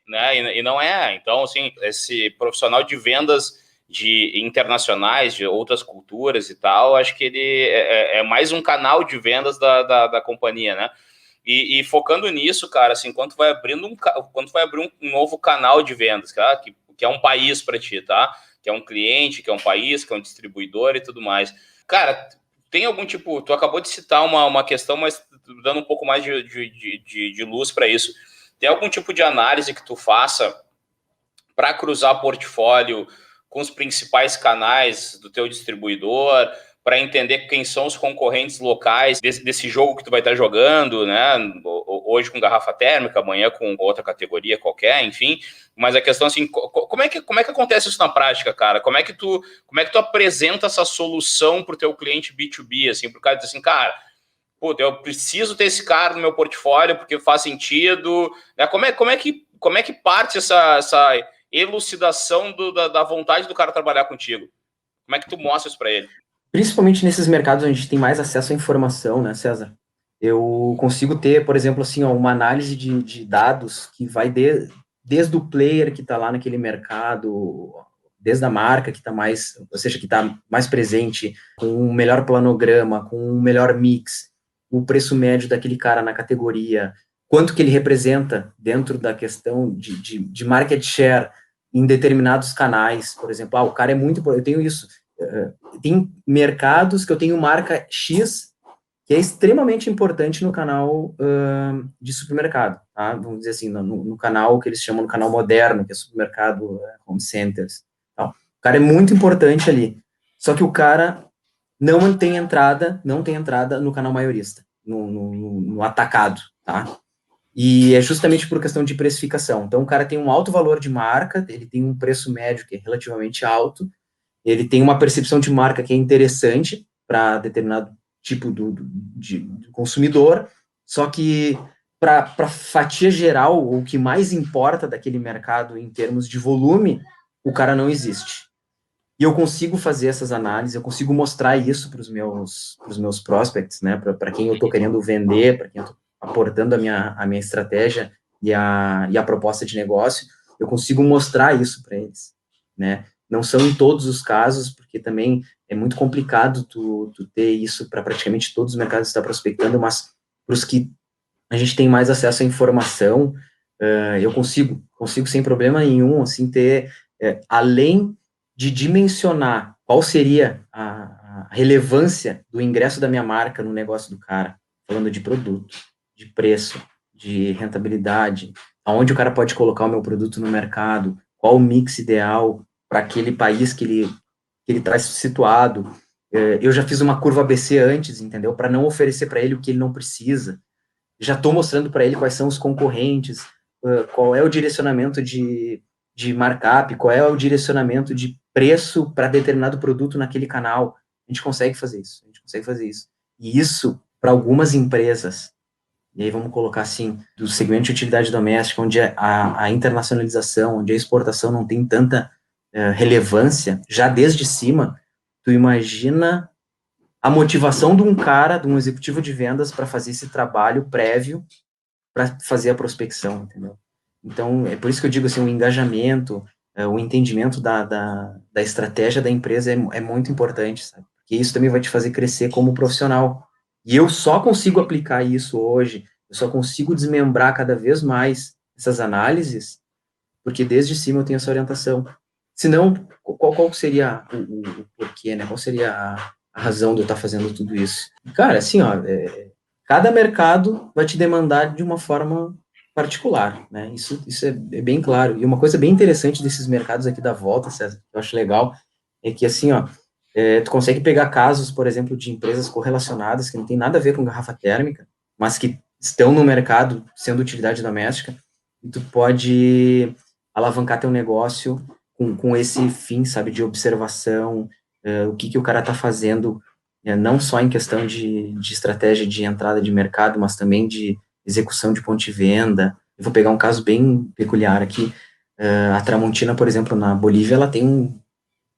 né? E não é. Então, assim, esse profissional de vendas de internacionais, de outras culturas e tal, acho que ele é mais um canal de vendas da companhia, né? E focando nisso, cara, assim, quando vai abrir um novo canal de vendas, cara, que é um país para ti, tá? Que é um cliente, que é um país, que é um distribuidor e tudo mais. Cara, tem algum tipo, tu acabou de citar uma questão, mas dando um pouco mais de luz para isso. Tem algum tipo de análise que tu faça para cruzar portfólio com os principais canais do teu distribuidor, para entender quem são os concorrentes locais desse jogo que tu vai estar jogando, né? Hoje com garrafa térmica, amanhã com outra categoria qualquer, enfim. Mas a questão assim, como é que acontece isso na prática, cara? Como é que tu apresenta essa solução para o teu cliente B2B, assim, para o cara dizer assim, cara, puta, eu preciso ter esse cara no meu portfólio porque faz sentido, né? Como é que parte essa elucidação da vontade do cara trabalhar contigo? Como é que tu mostra isso para ele? Principalmente nesses mercados onde a gente tem mais acesso à informação, né, César? Eu consigo ter, por exemplo, assim, ó, uma análise de dados que vai desde o player que está lá naquele mercado, desde a marca que está mais, ou seja, que está mais presente, com um melhor planograma, com um melhor mix, o preço médio daquele cara na categoria, quanto que ele representa dentro da questão de market share em determinados canais, por exemplo, o cara é muito, eu tenho isso, tem mercados que eu tenho marca X, que é extremamente importante no canal de supermercado, tá? Vamos dizer assim, no canal que eles chamam de canal moderno, que é supermercado, home centers. Tal. O cara é muito importante ali. Só que o cara não tem entrada no canal maiorista, no atacado, tá? E é justamente por questão de precificação. Então, o cara tem um alto valor de marca, ele tem um preço médio que é relativamente alto, ele tem uma percepção de marca que é interessante para determinado tipo de consumidor, só que para fatia geral, o que mais importa daquele mercado em termos de volume, o cara não existe. E eu consigo fazer essas análises, eu consigo mostrar isso para os meus prospects, né, para quem eu estou querendo vender, para quem eu estou aportando a minha estratégia e a proposta de negócio, eu consigo mostrar isso para eles, né. Não são em todos os casos, porque também é muito complicado tu ter isso para praticamente todos os mercados que está prospectando, mas para os que a gente tem mais acesso à informação, eu consigo sem problema nenhum, assim, ter, além de dimensionar qual seria a relevância do ingresso da minha marca no negócio do cara, falando de produto, de preço, de rentabilidade, aonde o cara pode colocar o meu produto no mercado, qual o mix ideal para aquele país que ele está situado. Eu já fiz uma curva ABC antes, entendeu? Para não oferecer para ele o que ele não precisa. Já estou mostrando para ele quais são os concorrentes, qual é o direcionamento de markup, qual é o direcionamento de preço para determinado produto naquele canal. A gente consegue fazer isso, a gente consegue fazer isso. E isso, para algumas empresas, e aí vamos colocar assim, do segmento de utilidade doméstica, onde a internacionalização, onde a exportação não tem tanta relevância, já desde cima, tu imagina a motivação de um cara, de um executivo de vendas, para fazer esse trabalho prévio para fazer a prospecção, entendeu? Então, é por isso que eu digo assim, o engajamento, o entendimento da estratégia da empresa é muito importante, sabe? Porque isso também vai te fazer crescer como profissional. E eu só consigo aplicar isso hoje, eu só consigo desmembrar cada vez mais essas análises, porque desde cima eu tenho essa orientação. Senão, qual seria o porquê, né? Qual seria a razão de eu estar fazendo tudo isso? Cara, assim, ó, cada mercado vai te demandar de uma forma particular, né? Isso é bem claro. E uma coisa bem interessante desses mercados aqui da volta, César, que eu acho legal, é que, assim, ó, tu consegue pegar casos, por exemplo, de empresas correlacionadas que não tem nada a ver com garrafa térmica, mas que estão no mercado sendo utilidade doméstica, e tu pode alavancar teu negócio com esse fim, sabe, de observação, o que o cara está fazendo, não só em questão de estratégia de entrada de mercado, mas também de execução de ponto de venda. Eu vou pegar um caso bem peculiar aqui. A Tramontina, por exemplo, na Bolívia, ela tem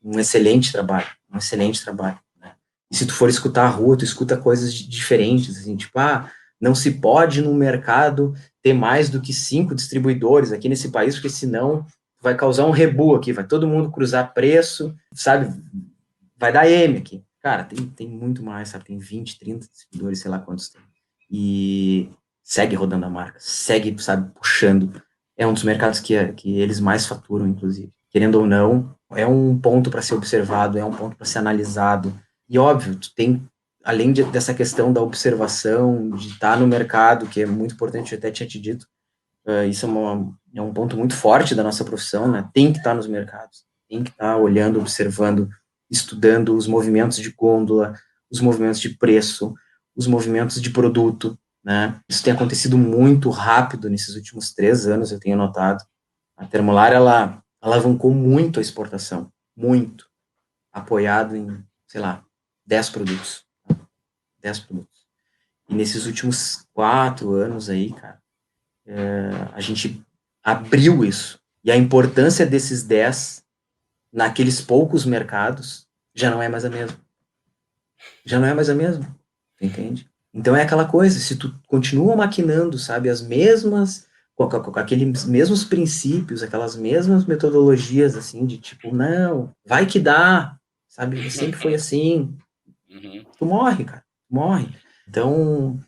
um excelente trabalho, um excelente trabalho, né? E se tu for escutar a rua, tu escuta coisas diferentes, assim, tipo, não se pode no mercado ter mais do que 5 distribuidores aqui nesse país, porque senão vai causar um rebu aqui, vai todo mundo cruzar preço, sabe? Vai dar M aqui. Cara, tem muito mais, sabe? Tem 20, 30 distribuidores, sei lá quantos tem. E segue rodando a marca, segue, sabe, puxando. É um dos mercados que eles mais faturam, inclusive. Querendo ou não, é um ponto para ser observado, é um ponto para ser analisado. E óbvio, tu tem, além dessa questão da observação, de estar no mercado, que é muito importante, eu até tinha te dito, isso é um ponto muito forte da nossa profissão, né? Tem que estar nos mercados, tem que estar olhando, observando, estudando os movimentos de gôndola, os movimentos de preço, os movimentos de produto, né? Isso tem acontecido muito rápido nesses últimos 3 anos, eu tenho notado. A Termolar, ela alavancou muito a exportação, muito, apoiado em, sei lá, 10 produtos, 10 produtos. E nesses últimos 4 anos aí, cara, a gente abriu isso. E a importância desses 10 naqueles poucos mercados já não é mais a mesma. Já não é mais a mesma, entende? Então é aquela coisa, se tu continua maquinando, sabe, as mesmas, com aqueles mesmos princípios, aquelas mesmas metodologias, assim, de tipo, não, vai que dá, sabe, sempre foi assim, tu morre, cara, tu morre. Então,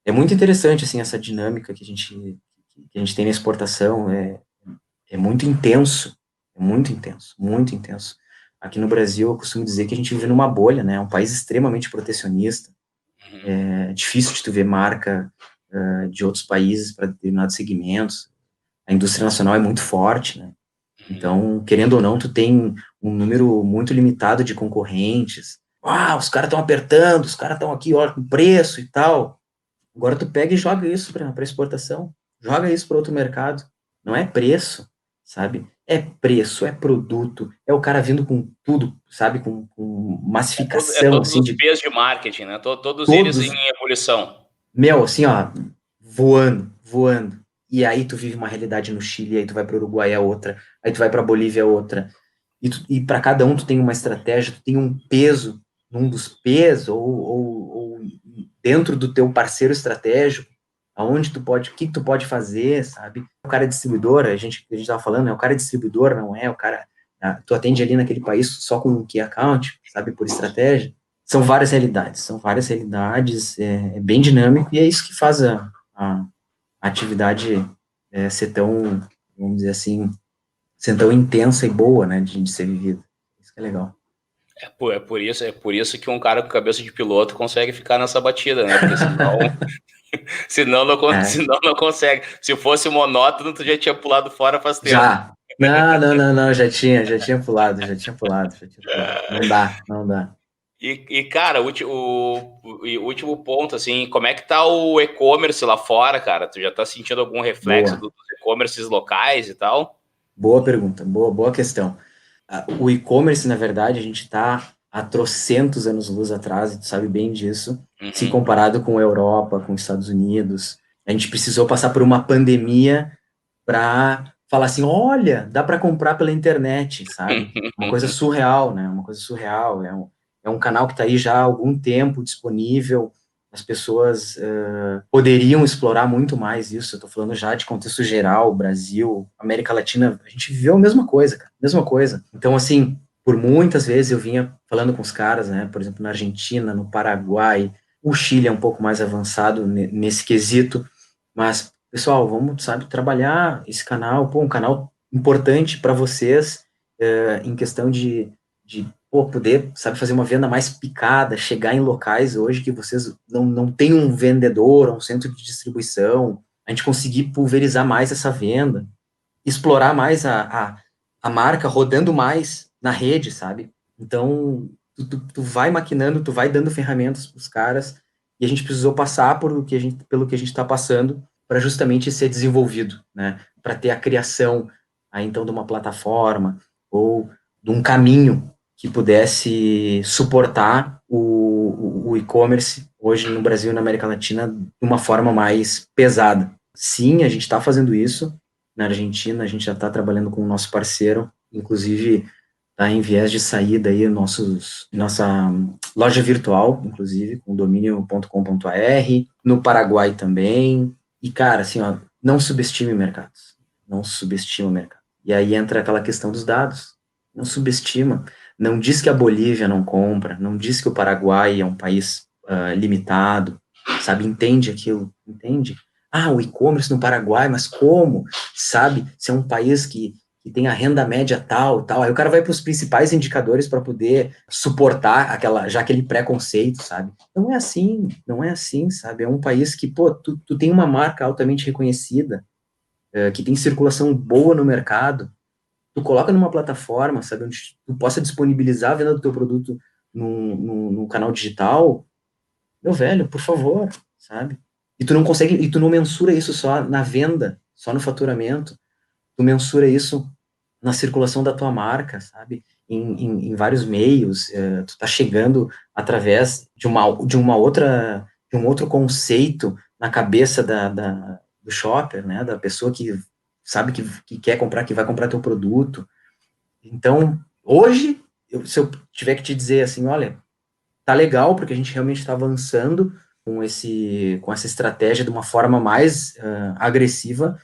é muito interessante, assim, essa dinâmica que a gente tem na exportação, é muito intenso, é muito intenso, muito intenso. Aqui no Brasil, eu costumo dizer que a gente vive numa bolha, né? É um país extremamente protecionista. É difícil de tu ver marca de outros países para determinados segmentos. A indústria nacional é muito forte, né? Então, querendo ou não, tu tem um número muito limitado de concorrentes. Os caras estão apertando, os caras estão aqui, olha, com preço e tal. Agora tu pega e joga isso para exportação. Joga isso para outro mercado. Não é preço, sabe? É preço, é produto, é o cara vindo com tudo, sabe? Com massificação, todos assim, os de P's de marketing, né? Todos eles em todos, ebulição. meu, assim, ó, voando, voando. E aí tu vive uma realidade no Chile, aí tu vai para o Uruguai é outra, aí tu vai para Bolívia é outra. E para cada um tu tem uma estratégia, tu tem um peso num dos P's, ou dentro do teu parceiro estratégico, aonde tu pode, o que tu pode fazer, sabe? O cara é distribuidor, a gente estava falando, o cara é distribuidor, não é? O cara, tu atende ali naquele país só com um key account, sabe? Por estratégia. São várias realidades, é bem dinâmico e é isso que faz a atividade ser tão, vamos dizer assim, ser tão intensa e boa, né, de ser vivida. Isso que é legal. É por isso que um cara com cabeça de piloto consegue ficar nessa batida, né? Porque É, senão não consegue. Se fosse monótono, tu já tinha pulado fora faz tempo. já. Não, não, não, não, já tinha pulado, já tinha pulado. Não dá, não dá. Cara, o último ponto, assim, como é que tá o e-commerce lá fora, cara? Tu já tá sentindo algum reflexo Boa, dos e-commerces locais e tal? boa pergunta, boa questão. O e-commerce, na verdade, a gente está há trocentos anos-luz atrás, e tu sabe bem disso, se Uhum. comparado com a Europa, com os Estados Unidos. A gente precisou passar por uma pandemia para falar assim, olha, dá para comprar pela internet, sabe? Uma coisa surreal, né? Uma coisa surreal. É um canal que está aí já há algum tempo disponível. As pessoas poderiam explorar muito mais isso. Eu estou falando já de contexto geral, Brasil, América Latina, a gente viveu a mesma coisa, cara, mesma coisa. Então, assim, por muitas vezes eu vinha falando com os caras, né? Por exemplo, na Argentina, no Paraguai, o Chile é um pouco mais avançado nesse quesito, mas pessoal, vamos, sabe, trabalhar esse canal, pô, um canal importante para vocês, em questão de pô, poder, sabe, fazer uma venda mais picada, chegar em locais hoje que vocês não têm um vendedor, um centro de distribuição, a gente conseguir pulverizar mais essa venda, explorar mais a marca, rodando mais na rede, sabe? Então, tu vai maquinando, tu vai dando ferramentas para os caras, e a gente precisou passar pelo que a gente está passando para justamente ser desenvolvido, né? Para ter a criação aí então de uma plataforma ou de um caminho que pudesse suportar o e-commerce hoje no Brasil e na América Latina de uma forma mais pesada. Sim, a gente está fazendo isso, na Argentina, a gente já está trabalhando com o nosso parceiro, inclusive está em viés de saída aí nossa loja virtual, inclusive, com domínio.com.br, no Paraguai também. E, cara, assim, ó, não subestime mercados. Não subestima o mercado. E aí entra aquela questão dos dados. Não subestima. Não diz que a Bolívia não compra, não diz que o Paraguai é um país limitado, sabe? Entende aquilo, entende? Ah, o e-commerce no Paraguai, mas como? Sabe? Se é um país que tem a renda média tal, tal. Aí o cara vai para os principais indicadores para poder suportar aquele preconceito, sabe? Não é assim, sabe? É um país que, pô, tu tem uma marca altamente reconhecida, que tem circulação boa no mercado, tu coloca numa plataforma, sabe, onde tu possa disponibilizar a venda do teu produto num canal digital, meu velho, por favor, sabe? E tu não mensura isso só na venda, só no faturamento, tu mensura isso na circulação da tua marca, sabe? Em vários meios, tu tá chegando através de um outro conceito na cabeça do shopper, né? Da pessoa que sabe que quer comprar, que vai comprar teu produto. Então, hoje, se eu tiver que te dizer assim, olha, tá legal, porque a gente realmente está avançando com essa estratégia de uma forma mais agressiva,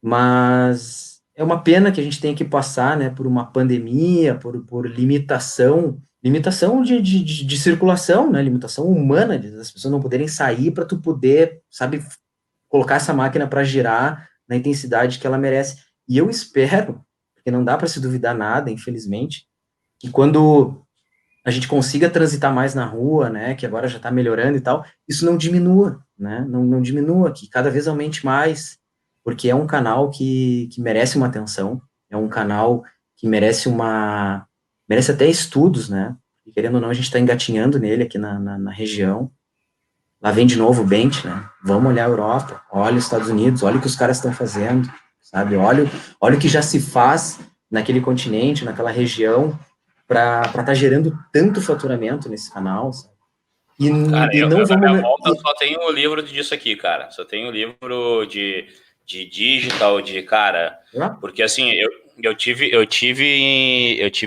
mas é uma pena que a gente tenha que passar, né, por uma pandemia, por limitação de circulação, né, limitação humana, das pessoas não poderem sair para tu poder, sabe, colocar essa máquina para girar na intensidade que ela merece. E eu espero, porque não dá para se duvidar nada, infelizmente, que quando a gente consiga transitar mais na rua, né, que agora já está melhorando e tal, isso não diminua, né, não diminua, que cada vez aumente mais, porque é um canal que merece uma atenção, é um canal que merece até estudos, né, e querendo ou não, a gente está engatinhando nele aqui na região. Lá vem de novo o Bent, né, vamos olhar a Europa, olha os Estados Unidos, olha o que os caras estão fazendo, sabe, olha o que já se faz naquele continente, naquela região, para estar tá gerando tanto faturamento nesse canal, sabe? E, Cara, e eu não na minha vamos. volta só tenho o livro disso aqui, cara. Só tenho o livro de digital, de, cara. Ah, Porque assim, eu tive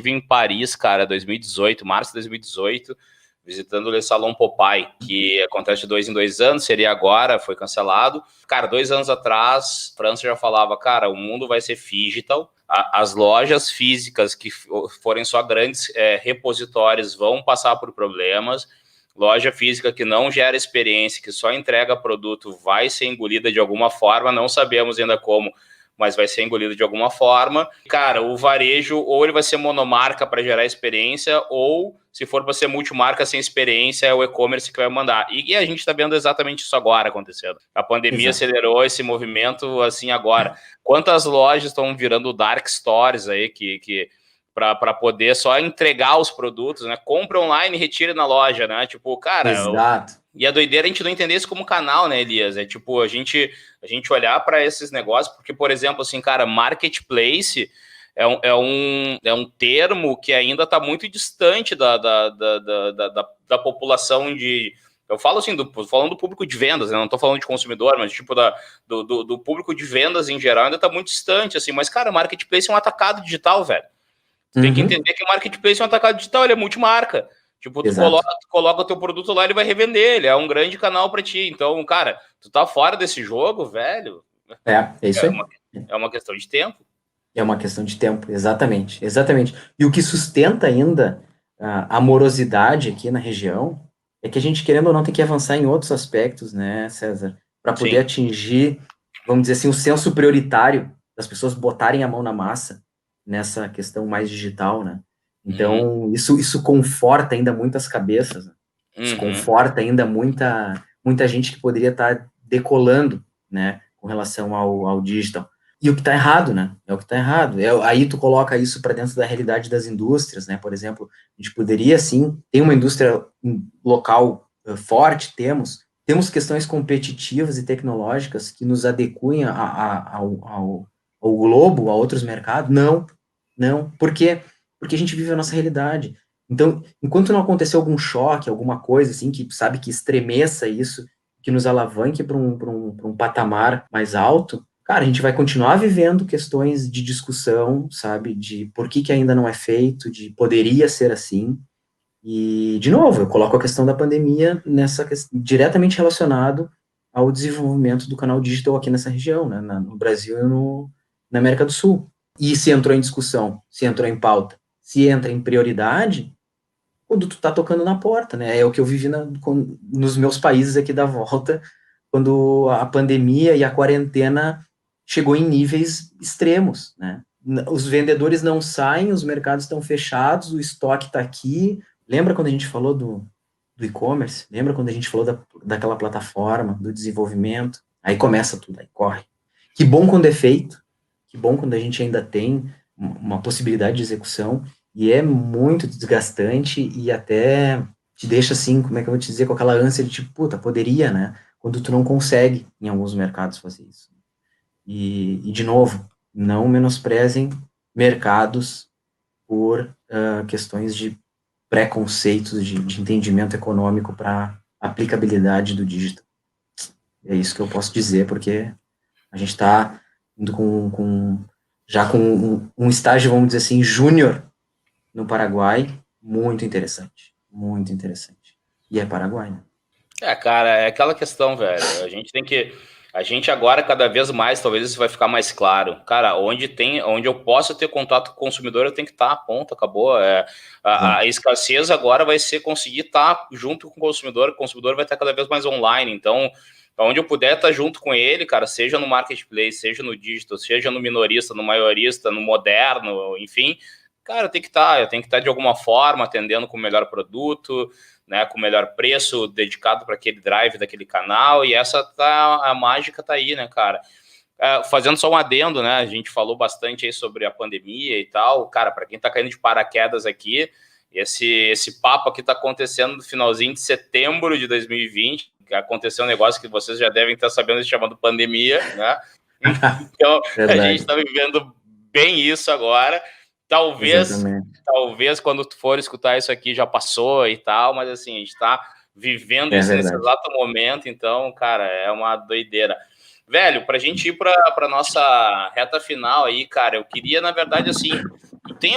em Paris, cara, 2018, março de 2018, visitando o Le Salon Popeye, que acontece de 2 em 2 anos, seria agora, foi cancelado. Cara, 2 anos atrás, França já falava, cara, o mundo vai ser digital. As lojas físicas que forem só grandes repositórios vão passar por problemas. Loja física que não gera experiência, que só entrega produto, vai ser engolida de alguma forma, não sabemos ainda como, mas vai ser engolido de alguma forma. Cara, o varejo, ou ele vai ser monomarca para gerar experiência, ou se for para ser multimarca sem experiência, é o e-commerce que vai mandar. E a gente está vendo exatamente isso agora acontecendo. A pandemia exato. acelerou esse movimento assim agora. Quantas lojas estão virando dark stores aí que para poder só entregar os produtos, né? Compra online e retire na loja, né? Tipo, cara... Exato. E a doideira é a gente não entender isso como canal, né, Elias? É tipo, a gente olhar para esses negócios, porque, por exemplo, assim, cara, marketplace é um termo que ainda está muito distante da população de... Eu falo assim, falando do público de vendas, né? Não estou falando de consumidor, mas tipo do público de vendas em geral ainda está muito distante, assim. Mas, cara, marketplace é um atacado digital, velho. Tu tem que entender que o marketplace é um atacado digital, ele é multimarca. Tipo, tu coloca o teu produto lá, ele vai revender, ele é um grande canal para ti. Então, cara, tu tá fora desse jogo, velho. É isso aí. É uma questão de tempo. É uma questão de tempo, exatamente, exatamente. E o que sustenta ainda a morosidade aqui na região é que a gente, querendo ou não, tem que avançar em outros aspectos, né, César? Para poder atingir, vamos dizer assim, o senso prioritário das pessoas botarem a mão na massa nessa questão mais digital, né? Então, isso conforta ainda muitas cabeças, né? Isso conforta ainda muita gente que poderia estar decolando, né, com relação ao digital. E o que está errado, né? É o que está errado. Aí tu coloca isso para dentro da realidade das indústrias, né? Por exemplo, a gente poderia, sim, ter uma indústria local forte, temos questões competitivas e tecnológicas que nos adequem ao globo, a outros mercados? Não. Por quê? Porque a gente vive a nossa realidade. Então, enquanto não acontecer algum choque, alguma coisa assim, que sabe que estremeça isso, que nos alavanque para um patamar mais alto, cara, a gente vai continuar vivendo questões de discussão, sabe, de por que ainda não é feito, de poderia ser assim. E, de novo, eu coloco a questão da pandemia diretamente relacionado ao desenvolvimento do canal digital aqui nessa região, né, no Brasil e na América do Sul. E se entrou em discussão, se entrou em pauta, se entra em prioridade, quando tu tá tocando na porta, né? É o que eu vivi nos meus países aqui da volta, quando a pandemia e a quarentena chegou em níveis extremos, né? Os vendedores não saem, os mercados estão fechados, o estoque está aqui. Lembra quando a gente falou do e-commerce? Lembra quando a gente falou daquela plataforma, do desenvolvimento? Aí começa tudo, aí corre. Que bom quando é feito, que bom quando a gente ainda tem uma possibilidade de execução, e é muito desgastante e até te deixa assim, como é que eu vou te dizer, com aquela ânsia de tipo, puta, poderia, né? Quando tu não consegue, em alguns mercados, fazer isso. E de novo, não menosprezem mercados por questões de preconceitos de entendimento econômico para aplicabilidade do digital. É isso que eu posso dizer, porque a gente está indo já com um estágio, vamos dizer assim, júnior no Paraguai, muito interessante. Muito interessante. E é Paraguai, né? Cara, é aquela questão, velho. A gente agora, cada vez mais, talvez isso vai ficar mais claro. Cara, onde eu possa ter contato com o consumidor, eu tenho que estar, ponto, acabou. A escassez agora vai ser conseguir estar junto com o consumidor vai estar cada vez mais online. Então, onde eu puder estar junto com ele, cara, seja no marketplace, seja no digital, seja no minorista, no maiorista, no moderno, enfim, cara, eu tenho que estar de alguma forma atendendo com o melhor produto, né, com o melhor preço dedicado para aquele drive daquele canal, e a mágica tá aí, né, cara? Fazendo só um adendo, né, a gente falou bastante aí sobre a pandemia e tal, cara, para quem tá caindo de paraquedas aqui, esse papo aqui tá acontecendo no finalzinho de setembro de 2020, que aconteceu um negócio que vocês já devem estar sabendo, chamado pandemia, né? Então, a gente tá vivendo bem isso agora. Talvez quando tu for escutar isso aqui já passou e tal, mas assim, a gente tá vivendo isso nesse exato momento, então, cara, é uma doideira. Velho, pra gente ir pra nossa reta final aí, cara, eu queria, na verdade, assim, tem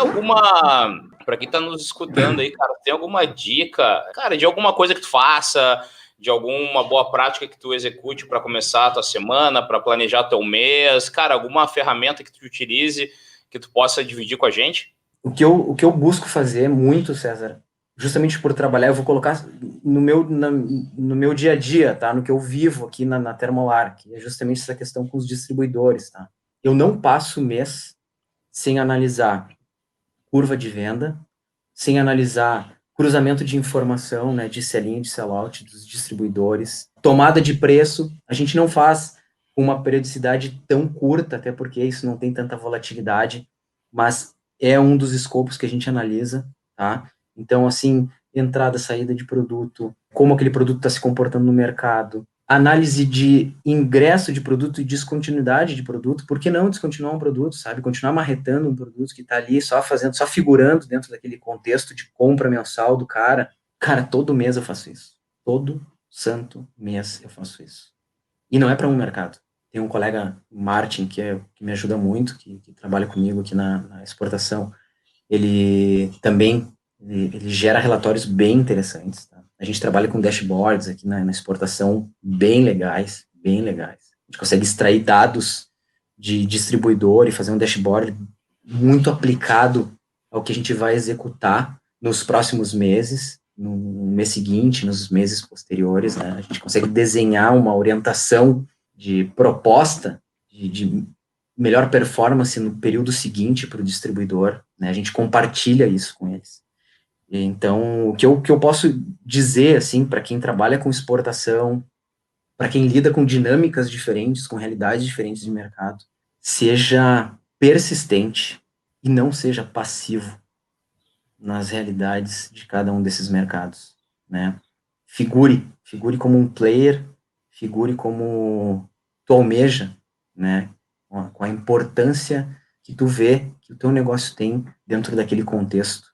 pra quem tá nos escutando aí, cara, tem alguma dica, cara, de alguma coisa que tu faça, de alguma boa prática que tu execute para começar a tua semana, para planejar teu mês, cara, alguma ferramenta que tu utilize que tu possa dividir com a gente? O que eu busco fazer muito, César, justamente por trabalhar, eu vou colocar no meu dia a dia, tá? No que eu vivo aqui na Termolar, que é justamente essa questão com os distribuidores, tá? Eu não passo mês sem analisar curva de venda, sem analisar cruzamento de informação, né, de sell-in, de sell-out dos distribuidores, tomada de preço, a gente não faz com uma periodicidade tão curta, até porque isso não tem tanta volatilidade, mas é um dos escopos que a gente analisa, tá? Então, assim, entrada, saída de produto, como aquele produto está se comportando no mercado, análise de ingresso de produto e descontinuidade de produto, por que não descontinuar um produto, sabe? Continuar marretando um produto que está ali só fazendo, só figurando dentro daquele contexto de compra mensal do cara. Cara, todo mês eu faço isso. Todo santo mês eu faço isso. E não é para um mercado. Tem um colega, Martin, que me ajuda muito, que trabalha comigo aqui na exportação. Ele também ele gera relatórios bem interessantes. Tá? A gente trabalha com dashboards aqui na exportação bem legais, bem legais. A gente consegue extrair dados de distribuidor e fazer um dashboard muito aplicado ao que a gente vai executar nos próximos meses, no mês seguinte, nos meses posteriores. Né? A gente consegue desenhar uma orientação de proposta de melhor performance no período seguinte para o distribuidor, né? A gente compartilha isso com eles. Então, o que eu posso dizer, assim, para quem trabalha com exportação, para quem lida com dinâmicas diferentes, com realidades diferentes de mercado, seja persistente e não seja passivo nas realidades de cada um desses mercados, né? Figure como um player, figure como tu almeja, né? Com a importância que tu vê que o teu negócio tem dentro daquele contexto.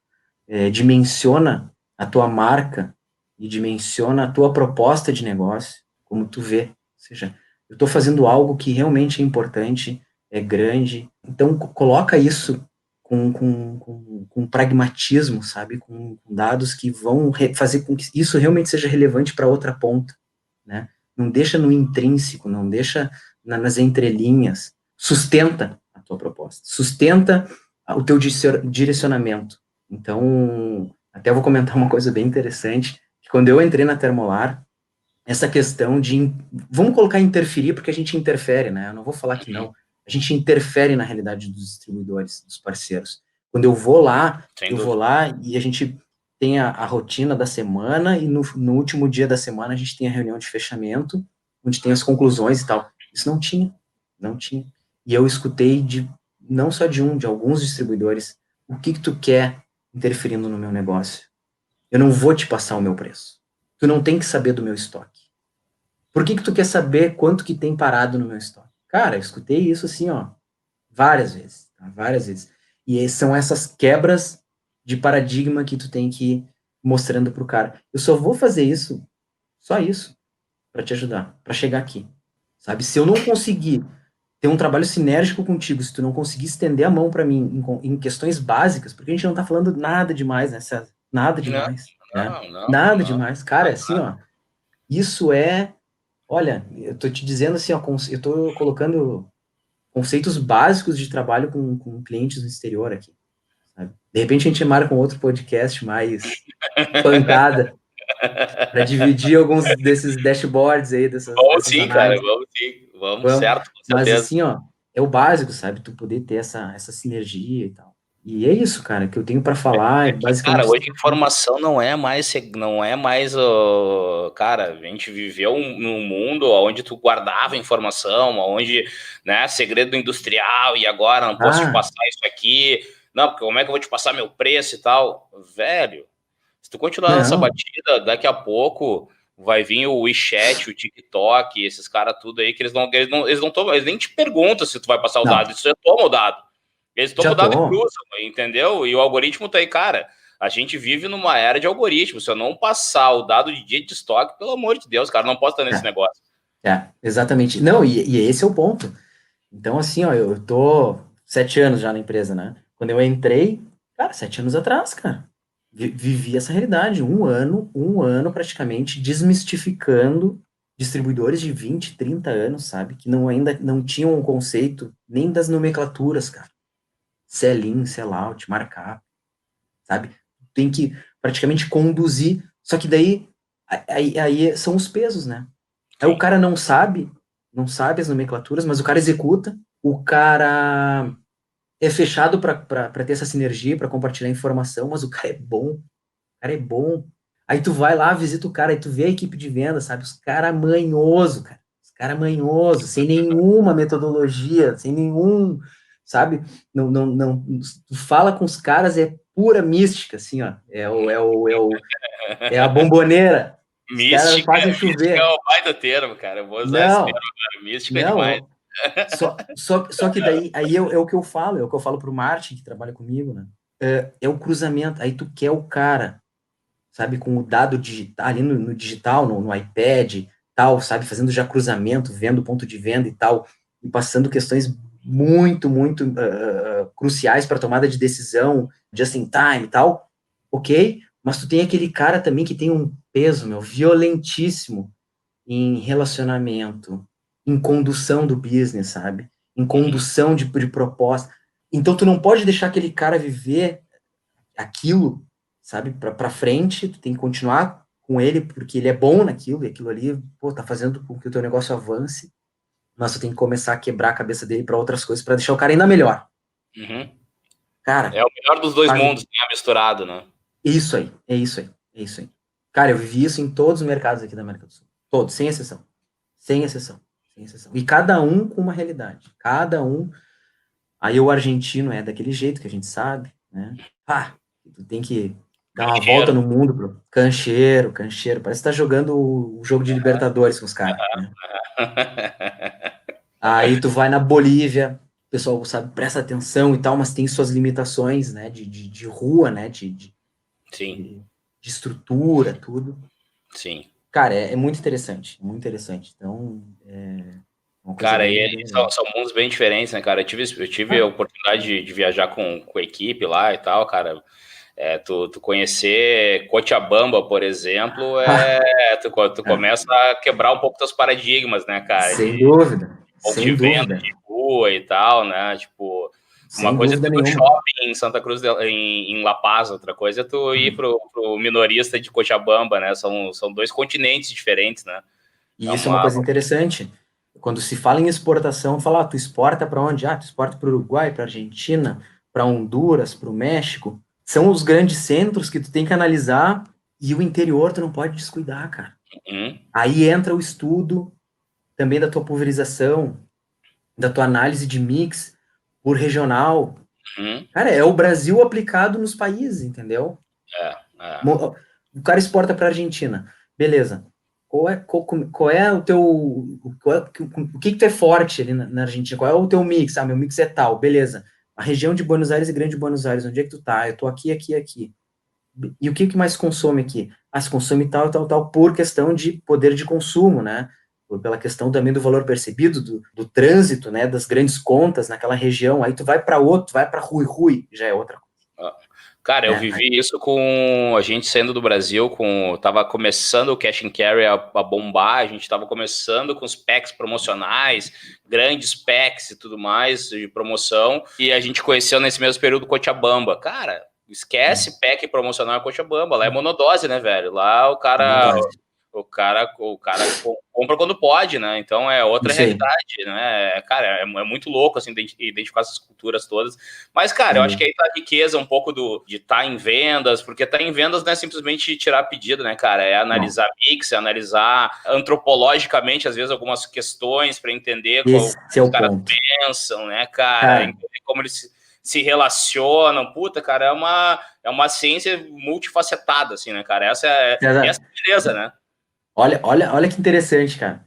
Dimensiona a tua marca e dimensiona a tua proposta de negócio, como tu vê. Ou seja, eu estou fazendo algo que realmente é importante, é grande. Então, coloca isso com pragmatismo, sabe? Com dados que vão fazer com que isso realmente seja relevante para outra ponta, né? Não deixa no intrínseco, não deixa nas entrelinhas. Sustenta a tua proposta, sustenta o teu direcionamento. Então, até vou comentar uma coisa bem interessante, que quando eu entrei na Termolar, essa questão de, vamos colocar interferir, porque a gente interfere, né? Eu não vou falar que não. A gente interfere na realidade dos distribuidores, dos parceiros. Quando eu vou lá, e a gente tem a rotina da semana, e no último dia da semana a gente tem a reunião de fechamento, onde tem as conclusões e tal. Isso não tinha, não tinha. E eu escutei não só de alguns distribuidores, o que tu quer interferindo no meu negócio? Eu não vou te passar o meu preço. Tu não tem que saber do meu estoque. Por que tu quer saber quanto que tem parado no meu estoque? Cara, eu escutei isso assim, ó, várias vezes, tá? Várias vezes. E são essas quebras de paradigma que tu tem que ir mostrando pro cara. Eu só vou fazer isso, só isso, para te ajudar, para chegar aqui. Sabe? Se eu não conseguir ter um trabalho sinérgico contigo, se tu não conseguir estender a mão para mim em questões básicas, porque a gente não tá falando nada demais, né, César? Nada Não, demais, né? não, Nada não. demais. Cara, é assim, ó, isso é, olha, eu tô te dizendo assim, ó, eu tô colocando conceitos básicos de trabalho com clientes no exterior aqui, sabe? De repente a gente marca um outro podcast mais pancada para dividir alguns desses dashboards aí, Vamos dessas sim, cara, análises. vamos sim. Vamos, Vamos. certo, com Mas certeza. assim, ó, é o básico, sabe? Tu poder ter essa sinergia e tal. E é isso, cara, que eu tenho para falar, é Cara, basicamente isso hoje aqui. informação não é mais, cara, a gente viveu num mundo onde tu guardava informação, onde, né, segredo industrial e agora não posso te Ah, passar isso aqui, não, porque como é que eu vou te passar meu preço e tal? Velho, se tu continuar nessa não, batida, daqui a pouco vai vir o WeChat, o TikTok, esses caras tudo aí que eles nem te perguntam se tu vai passar o não, dado, isso já toma o dado. Eles tomam já o dado e tô. cruzam, entendeu? E o algoritmo tá aí, cara. A gente vive numa era de algoritmo. Se eu não passar o dado de dia de estoque, pelo amor de Deus, cara, não posso estar nesse negócio. Exatamente. Não, e esse é o ponto. Então, assim, ó, eu tô 7 anos já na empresa, né? Quando eu entrei, cara, 7 anos atrás, cara, vivi essa realidade. Um ano praticamente desmistificando distribuidores de 20, 30 anos, sabe? Que ainda não tinham um conceito nem das nomenclaturas, cara. Sell-in, sell-out, markup, sabe? Tem que praticamente conduzir. Só que daí, aí são os pesos, né? Aí o Sim. cara não sabe as nomenclaturas, mas o cara executa, o cara é fechado para ter essa sinergia, para compartilhar informação, mas o cara é bom, o cara é bom. Aí tu vai lá, visita o cara, aí tu vê a equipe de venda, sabe? Os caras manhoso, cara. Os caras manhoso, sem nenhuma metodologia, sem nenhum, sabe? Tu fala com os caras, é pura mística, assim, ó. É a bomboneira. Os caras fazem Mística é chover. o baita termo, cara. Eu vou usar esse termo Não, agora. Mística é demais. não. Só que daí aí é o que eu falo, é o que eu falo pro Martin, que trabalha comigo, né? É o cruzamento. Aí tu quer o cara, sabe, com o dado digital, ali no digital, no iPad, tal, sabe, fazendo já cruzamento, vendo o ponto de venda e tal, e passando questões muito cruciais para tomada de decisão, just in time e tal, ok? Mas tu tem aquele cara também que tem um peso, meu, violentíssimo em relacionamento, em condução do business, sabe? Em condução de proposta. Então tu não pode deixar aquele cara viver aquilo, sabe, para frente, tu tem que continuar com ele porque ele é bom naquilo, e aquilo ali, pô, tá fazendo com que o teu negócio avance, mas tu tem que começar a quebrar a cabeça dele para outras coisas, para deixar o cara ainda melhor. Uhum. É Cara, o melhor dos dois faz mundos, né? Misturado, né? isso aí, é isso aí, é isso aí. Cara, eu vivi isso em todos os mercados aqui da América do Sul. Todos, sem exceção. Sem exceção. Sem exceção. E cada um com uma realidade. Cada um. Aí o argentino é daquele jeito que a gente sabe, né? Ah, tu tem que dar uma volta Cancheiro. no mundo, bro. Cancheiro, cancheiro. Parece que tá jogando o jogo de Libertadores com os caras, né? Aí tu vai na Bolívia, o pessoal, sabe, presta atenção e tal, mas tem suas limitações, né? De rua, né? Sim, De, de estrutura, tudo. sim. Cara, é muito interessante, muito interessante. Então, é uma coisa Cara, bem, e bem legal. são mundos bem diferentes, né, cara? Eu tive a Ah, oportunidade de viajar com a equipe lá e tal, cara. Tu conhecer Cochabamba, por exemplo, tu ah, começa a quebrar um pouco teus paradigmas, né, cara? sem De dúvida, ponto de sem venda, dúvida, de rua e tal, né? Tipo, uma sem coisa é tu dúvida ir no nenhuma. shopping em Santa Cruz, em La Paz, outra coisa é tu ir pro minorista de Cochabamba, né? São dois continentes diferentes, né? É E isso é uma uma. coisa interessante. Quando se fala em exportação, fala, tu exporta para onde? Ah, tu exporta para o Uruguai, para Argentina, para Honduras, para o México. São os grandes centros que tu tem que analisar e o interior tu não pode descuidar, cara. Hum, Aí entra o estudo também da tua pulverização, da tua análise de mix por regional. hum, Cara, é o Brasil aplicado nos países, entendeu? é, é. O cara exporta para a Argentina. Beleza. Qual é o teu. O que tu é forte ali na Argentina? Qual é o teu mix? Ah, meu mix é tal. Beleza. A região de Buenos Aires e Grande Buenos Aires, onde é que tu tá? Eu tô aqui, aqui, aqui. E o que mais se consome aqui? Ah, se consome tal, tal, tal, por questão de poder de consumo, né? Pela questão também do valor percebido, do trânsito, né? Das grandes contas naquela região. Aí tu vai para outro, vai para Rui Rui, já é outra Cara, eu coisa, né? vivi isso com a gente saindo do Brasil, tava começando o Cash and Carry a bombar, a gente tava começando com os packs promocionais, grandes packs e tudo mais de promoção, e a gente conheceu nesse mesmo período Cochabamba. Cara, esquece pack promocional em Cochabamba, lá é monodose, né, velho? Lá É uma dose. o cara compra quando pode, né? Então é outra Isso aí. realidade, né? Cara, é muito louco assim identificar essas culturas todas. Mas, cara, eu Sem acho que dúvida. aí tá a riqueza um pouco de estar em vendas, porque estar em vendas não é simplesmente tirar pedido, né, cara? É Não. analisar mix, é analisar antropologicamente, às vezes, algumas questões para entender Esse como é os o caras ponto. pensam, né, cara? Cara, Entender como eles se relacionam. Puta, cara, é uma ciência multifacetada, assim, né, cara? Essa César, é a beleza, né? olha que interessante, cara.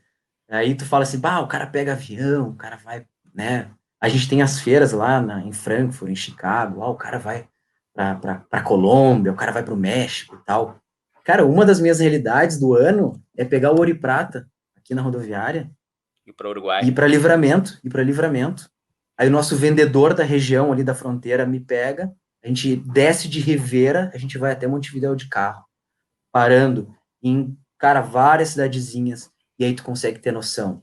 Aí tu fala assim, bah, o cara pega avião, o cara vai, né? A gente tem as feiras lá em Frankfurt, em Chicago, lá o cara vai pra Colômbia, o cara vai pro México e tal. Cara, uma das minhas realidades do ano é pegar o Ouro e Prata aqui na rodoviária E para o Uruguai. e ir para Livramento. Aí o nosso vendedor da região ali da fronteira me pega, a gente desce de Rivera, a gente vai até Montevidéu de carro, parando em, cara, várias cidadezinhas, e aí tu consegue ter noção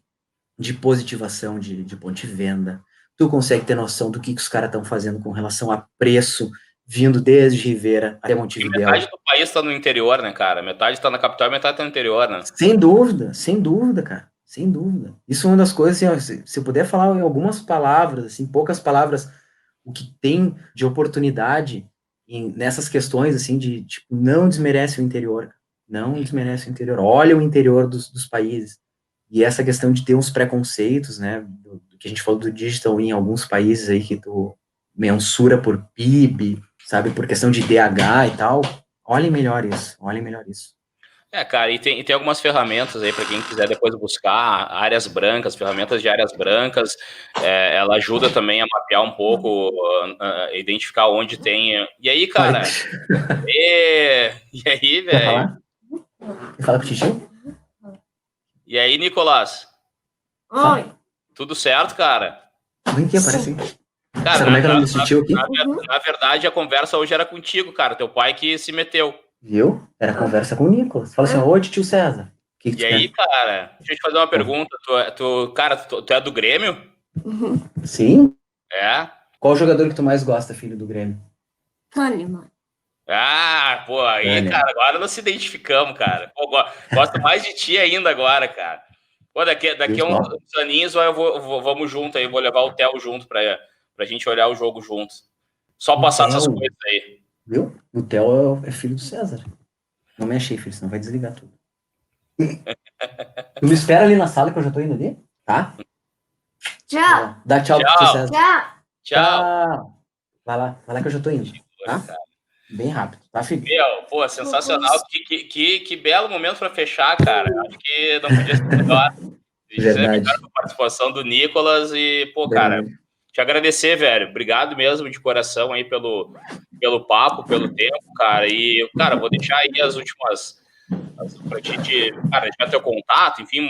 de positivação de ponto de venda, tu consegue ter noção do que os caras estão fazendo com relação a preço, vindo desde Rivera até E metade Montevidéu. do país está no interior, né, cara? Metade está na capital e metade está no interior, né? Sem dúvida, cara, sem dúvida. Isso é uma das coisas, assim, ó, se eu puder falar em algumas palavras, assim, poucas palavras, o que tem de oportunidade nessas questões, assim, de, tipo, não desmerece o interior, não desmerece o interior, olha o interior dos países, E essa questão de ter uns preconceitos, né, do que a gente falou do digital em alguns países aí que tu mensura por PIB, sabe, por questão de DH e tal, olhem melhor isso. Cara, e tem algumas ferramentas aí para quem quiser depois buscar áreas brancas, ferramentas de áreas brancas. Ela ajuda também a mapear um pouco, identificar onde tem. E aí, cara? E aí, velho? Quer falar? Quer falar com o Titio? E aí, Nicolás? Oi. Tudo certo, cara? Vem aqui, aparece. Cara, sabe como é que é o nome desse tio aqui? Na verdade, a conversa hoje era contigo, cara. Teu pai que se meteu. Viu? Era conversa com o Nicolas. Fala assim, oi, tio César. Que e aí, cara, deixa eu te fazer uma pergunta. Tu é do Grêmio? Sim. É? Qual o jogador que tu mais gosta, filho do Grêmio? Kahneman. Ah, pô, aí, Kahneman. cara, agora nós se identificamos, cara. Pô, gosto mais de ti ainda agora, cara. Pô, daqui a uns aninhos vamos junto aí, vou levar o Theo junto pra gente olhar o jogo juntos. Só passar essas coisas aí. Viu? O Theo é filho do César. Não me achei, filho, senão vai desligar tudo. Tu me espera ali na sala que eu já tô indo ali, tá? Tchau. Dá tchau pro tio César. Tchau. Vai lá que eu já tô indo, tá? Bem rápido, tá, filho? Meu, pô, sensacional. Que belo momento pra fechar, cara. Acho que não podia ser melhor. Verdade. A participação do Nicolas e, pô, cara, te agradecer, velho. Obrigado mesmo de coração aí pelo papo, pelo tempo, cara. E, cara, vou deixar aí as últimas pra gente, cara, deixar teu contato, enfim,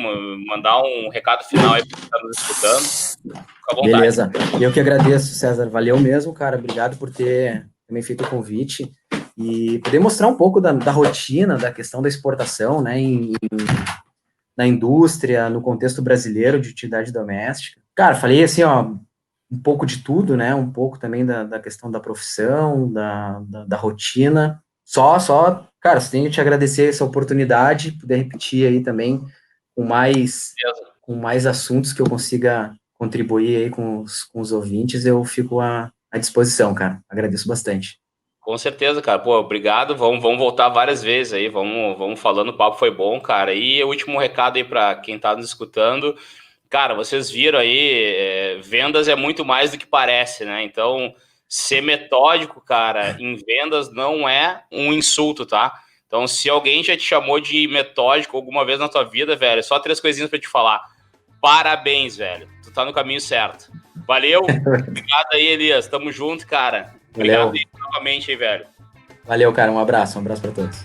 mandar um recado final aí pra quem tá nos escutando. Fica à vontade. Beleza. Eu que agradeço, César. Valeu mesmo, cara. Obrigado por ter também feito o convite e poder mostrar um pouco da rotina, da questão da exportação, né, na indústria, no contexto brasileiro de utilidade doméstica. Cara, falei assim, ó, um pouco de tudo, né, um pouco também da questão da profissão, da rotina. Cara, só tenho que te agradecer essa oportunidade, poder repetir aí também com mais assuntos que eu consiga contribuir aí com os ouvintes, eu fico à disposição, cara. Agradeço bastante. Com certeza, cara. Pô, obrigado. Vamos voltar várias vezes aí. Vamos falando. O papo foi bom, cara. E o último recado aí para quem tá nos escutando. Cara, vocês viram aí, vendas é muito mais do que parece, né? Então, ser metódico, cara, em vendas não é um insulto, tá? Então, se alguém já te chamou de metódico alguma vez na tua vida, velho, só 3 coisinhas pra te falar. Parabéns, velho. Tu tá no caminho certo. Valeu. Obrigado aí, Elias. Tamo junto, cara. Obrigado aí novamente aí, velho. Valeu, cara. Um abraço pra todos.